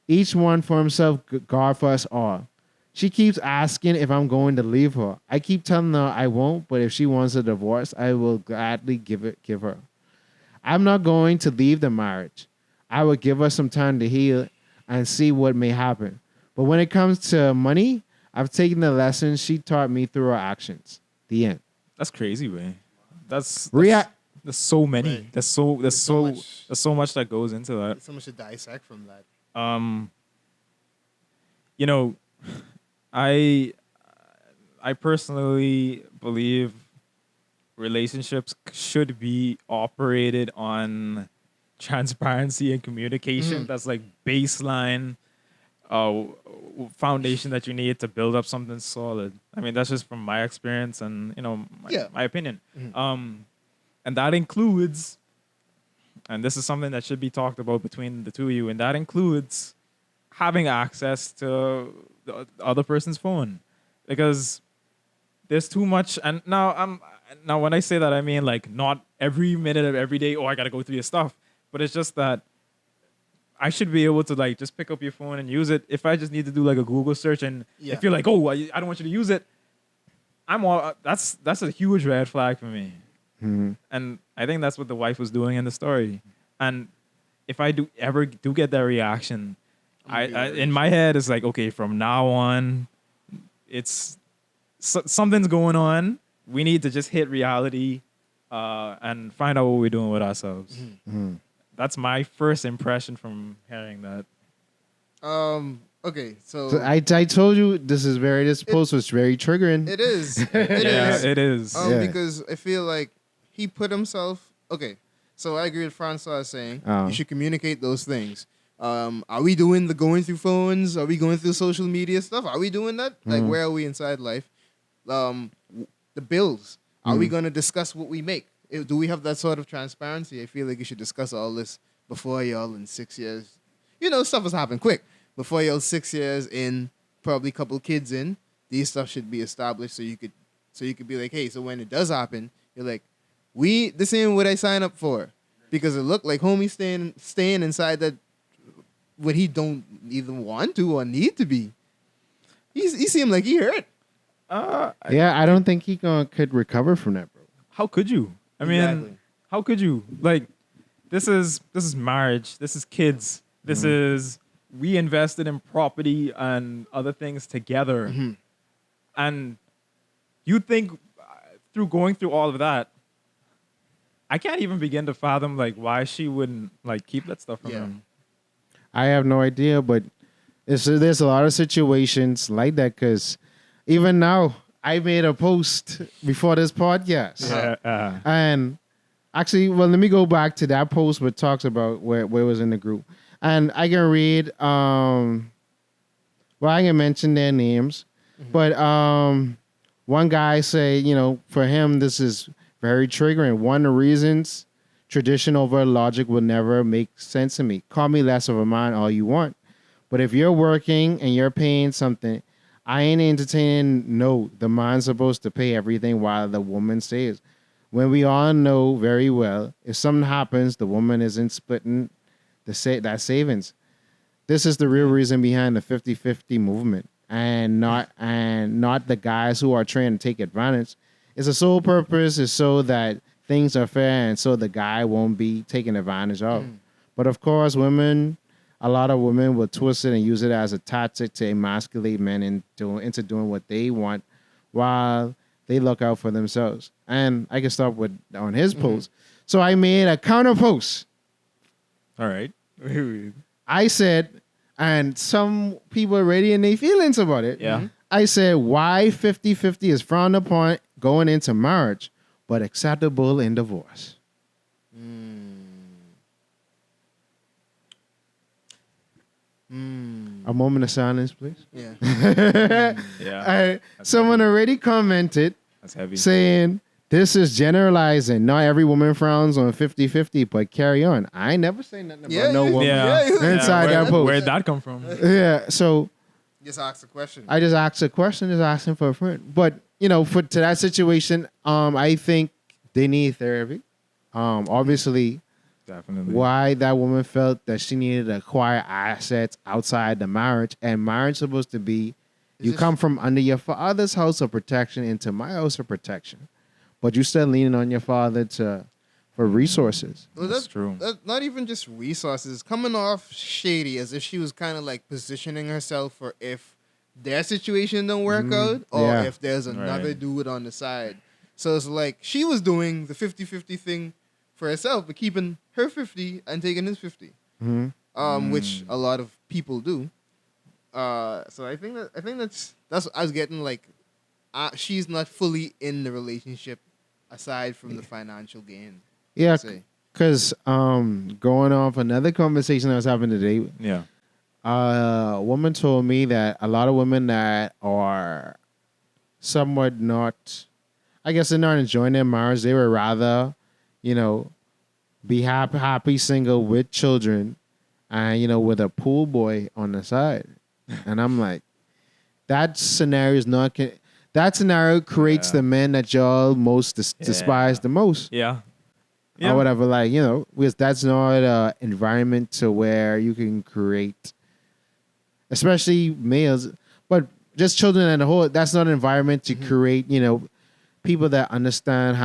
Each one for himself, God for us all. She keeps asking if I'm going to leave her. I keep telling her I won't, but if she wants a divorce, I will gladly give her. I'm not going to leave the marriage. I will give her some time to heal and see what may happen. But when it comes to money, I've taken the lessons she taught me through her actions. The end. That's crazy, man. That's There's so many. Right. There's so much that goes into that. There's so much to dissect from that. You know, I personally believe relationships should be operated on transparency and communication. That's like baseline foundation that you need to build up something solid. I mean, that's just from my experience and my opinion. And that includes, and this is something that should be talked about between the two of you, and that includes having access to the other person's phone, because there's too much. And now when I say that, I mean like not every minute of every day. Oh, I gotta go through your stuff, but it's just that I should be able to like just pick up your phone and use it. If I just need to do like a Google search, and if you're like, oh, I don't want you to use it, that's a huge red flag for me. Mm-hmm. And I think that's what the wife was doing in the story. And if I do ever get that reaction, I in my head it's like, okay, from now on, it's something's going on. We need to just hit reality and find out what we're doing with ourselves. Mm-hmm. That's my first impression from hearing that. Okay, so I told you this post was very triggering. it is. It is. Because I feel like he put himself. Okay, so I agree with Francois saying you should communicate those things. Are we doing the going through phones? Are we going through social media stuff? Are we doing that? Like, where are we inside life? The bills. Are we going to discuss what we make? Do we have that sort of transparency? I feel like you should discuss all this before y'all in 6 years. Stuff has happened quick. Before y'all 6 years in, probably a couple kids in, these stuff should be established so you could be like, hey, so when it does happen, you're like, this ain't what I signed up for. Because it looked like homie staying inside that what he don't even want to or need to be. He seemed like he hurt. I don't think he could recover from that, bro. How could you? I mean, how could you? Like, this is marriage. This is kids. This is we invested in property and other things together. Mm-hmm. And you think through going through all of that, I can't even begin to fathom like why she wouldn't like keep that stuff from him. I have no idea, but there's a lot of situations like that because even now, I made a post before this podcast. And actually, well, let me go back to that post where it talks about where it was in the group. And I can read, well, I can mention their names. But one guy say, you know, for him, this is very triggering. One of the reasons tradition over logic will never make sense to me. Call me less of a man all you want. But if you're working and you're paying something, I ain't entertaining. No, the man's supposed to pay everything while the woman stays. When we all know very well, if something happens, the woman isn't splitting that savings. This is the real reason behind the 50-50 movement, and not the guys who are trying to take advantage. It's a sole purpose is so that things are fair and so the guy won't be taken advantage of. But of course, a lot of women will twist it and use it as a tactic to emasculate men into doing what they want while they look out for themselves. And I can start on his post. So I made a counter post. All right. I said, and some people are already in their feelings about it. Yeah. I said, why 50-50 is frowned upon going into marriage, but acceptable in divorce. A moment of silence, please. Yeah. Yeah. Someone already commented That's heavy. saying, this is generalizing. Not every woman frowns on 50-50, but carry on. I ain't never say nothing about no woman inside that post. Where'd that come from? Yeah, so Just ask the question. I just asked a question, just asking for a friend. But, you know, to that situation, I think they need therapy. Obviously, Definitely. why that woman felt that she needed to acquire assets outside the marriage. And marriage is supposed to be, you come from under your father's house of protection into my house of protection. But you still leaning on your father for resources. Well, That's true. That's not even just resources. Coming off shady as if she was kind of like positioning herself for if their situation don't work out or if there's another dude on the side. So it's like she was doing the 50-50 thing for herself, but keeping her 50 and taking his 50, which a lot of people do. So I think that's I was getting like she's not fully in the relationship aside from the financial gain. Yeah, because going off another conversation I was having today, a woman told me that a lot of women that are somewhat not, I guess they're not enjoying their marriage. They would rather, you know, be happy single with children and, you know, with a pool boy on the side. And I'm like, that scenario is not... That scenario creates the men that y'all most despise the most. Yeah. Or whatever. Like, you know, because that's not an environment to where you can create, especially males, but just children as a whole, that's not an environment to create, you know, people that understand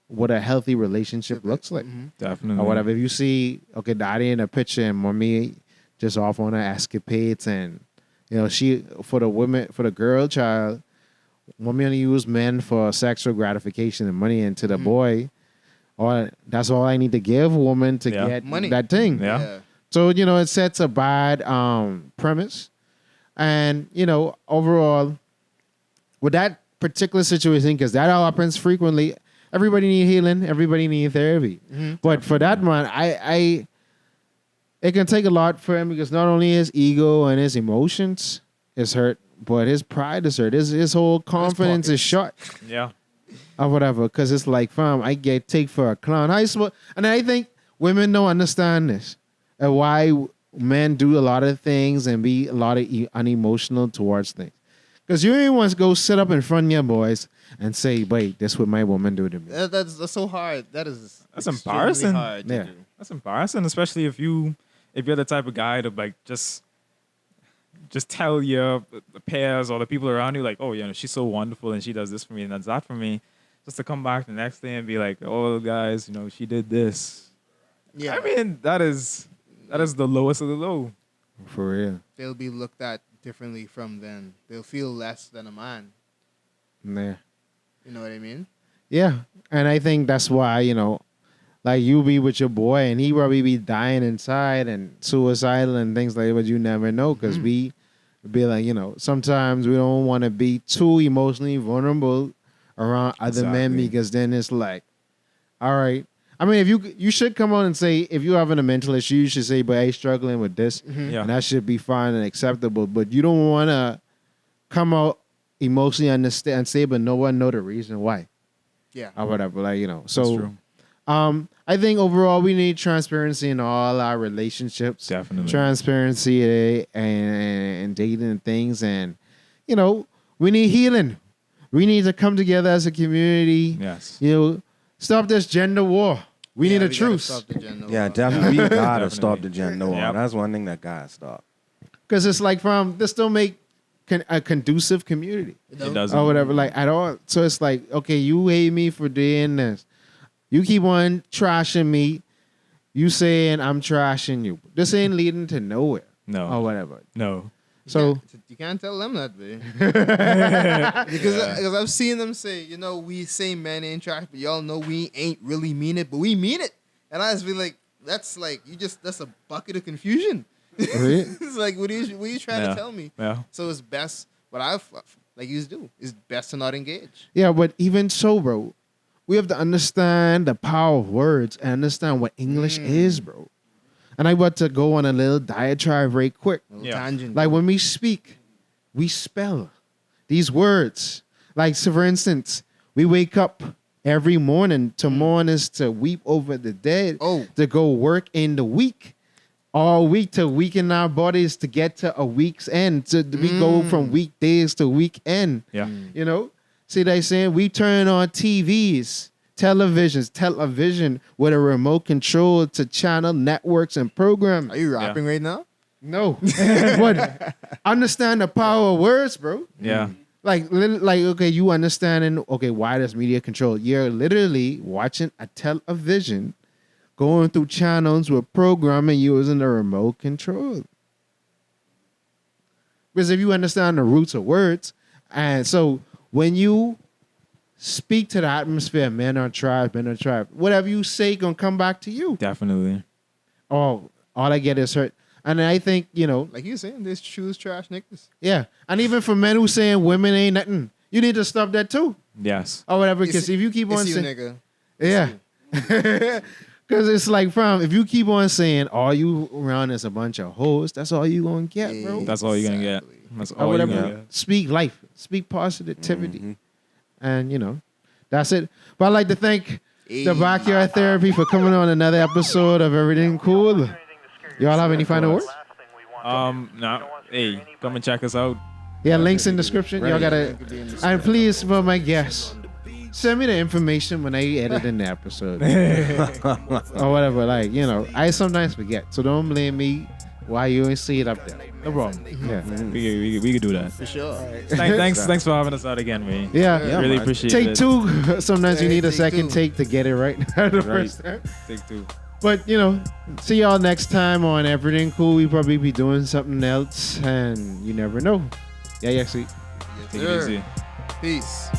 what a healthy relationship looks like. Definitely. Or whatever. If you see, okay, daddy in a picture and mommy just off on her escapades and, you know, for the girl child, mommy only use men for sexual gratification and money, and to the boy, or that's all I need to give a woman to get money. That thing. Yeah. So, you know, it sets a bad premise. And, you know, overall, with that particular situation, because that all happens frequently, everybody need healing, everybody need therapy. But for that man, it can take a lot for him because not only his ego and his emotions is hurt, but his pride is hurt. His whole confidence is shot. Yeah. Or whatever. Because it's like, fam, I get take for a clown. And I think women don't understand this. And why men do a lot of things and be a lot of unemotional towards things. Because you ain't want to go sit up in front of your boys and say, wait, this what my woman do to me. That's so hard. That's embarrassing. Hard to do. That's embarrassing, especially if you're the type of guy to like just tell your the pairs or the people around you like, oh, you know, she's so wonderful and she does this for me and that's that for me, just to come back the next day and be like, oh, guys, you know, she did this. Yeah. I mean, that is the lowest of the low. For real. they'll be looked at differently from then. They'll feel less than a man. Yeah. You know what I mean? Yeah. And I think that's why, like you be with your boy and he probably be dying inside and suicidal and things like that, but you never know because we be like, sometimes we don't want to be too emotionally vulnerable around other men because then it's like, all right. I mean, if you should come on and say, if you're having a mental issue, you should say, but hey, struggling with this. Yeah. And that should be fine and acceptable. But you don't want to come out emotionally unstable, but no one know the reason why. Yeah. Or whatever. Like, So That's true. I think overall we need transparency in all our relationships. Definitely. Transparency and dating and things. And, we need healing. We need to come together as a community. Yes. Stop this gender war. We need a we gotta truce. stop the gender Yeah, war. definitely. We gotta Definitely. stop the gender war. Yep. That's one thing that gotta stop. Because it's like this don't make a conducive community. It doesn't. Or whatever. Like, at all. So it's like, okay, you hate me for doing this. You keep on trashing me. You saying I'm trashing you. This ain't leading to nowhere. No. Or whatever. No. So You can't tell them that, man. because I've seen them say, we say men ain't trash, but y'all know we ain't really mean it, but we mean it. And I just be like, that's a bucket of confusion. It's like, what are you trying to tell me? Yeah. So it's best, like you do, it's best to not engage. yeah, but even so, bro, we have to understand the power of words and understand what English is, bro. And I want to go on a little diatribe very quick. Yeah. Tangent. Like when we speak, we spell these words. Like, so for instance, we wake up every morning to mourn is to weep over the dead, to go work in the week, all week to weaken our bodies to get to a week's end. We go from weekdays to weekend. Yeah. See, they saying we turn on television with a remote control to channel networks and programs. Are you rapping right now? No. But understand the power of words, bro. Yeah. Like, okay, you understanding, okay, why does media control? You're literally watching a television, going through channels with programming using the remote control. Because if you understand the roots of words, and so when you speak to the atmosphere, men are tribe, whatever you say gonna come back to you. Definitely. Oh, all I get is hurt. And I think, Like you saying, this shoes trash niggas. yeah. And even for men who saying women ain't nothing, you need to stop that too. Yes. Or whatever. It's- Because if you keep on It's you, saying, nigga. yeah. Because it's like, if you keep on saying all you around is a bunch of hoes, that's all you gonna get, bro. That's all you're gonna get. Exactly. That's Or all you're whatever. gonna get. Speak life. Speak positivity. And, that's it. But I'd like to thank the Backyard Therapy for coming on another episode of Everything Cool. Y'all have any final words? No. Hey, come and check us out. Yeah, links in description. Y'all gotta. Could be in the And please, for my guests, send me the information when I edit in the episode. Or whatever. Like, I sometimes forget. So don't blame me why you ain't see it up there. No problem. Yeah. We could do that. For sure. Thanks for having us out again, man. Yeah. Really man. appreciate Take it. 2. Sometimes you Hey, need a take second 2. take to get it right. The Right. first time. Take 2. But, see y'all next time on Everything Cool. We probably be doing something else, and you never know. Yeah, see. Yes, Take sir. it easy. Peace.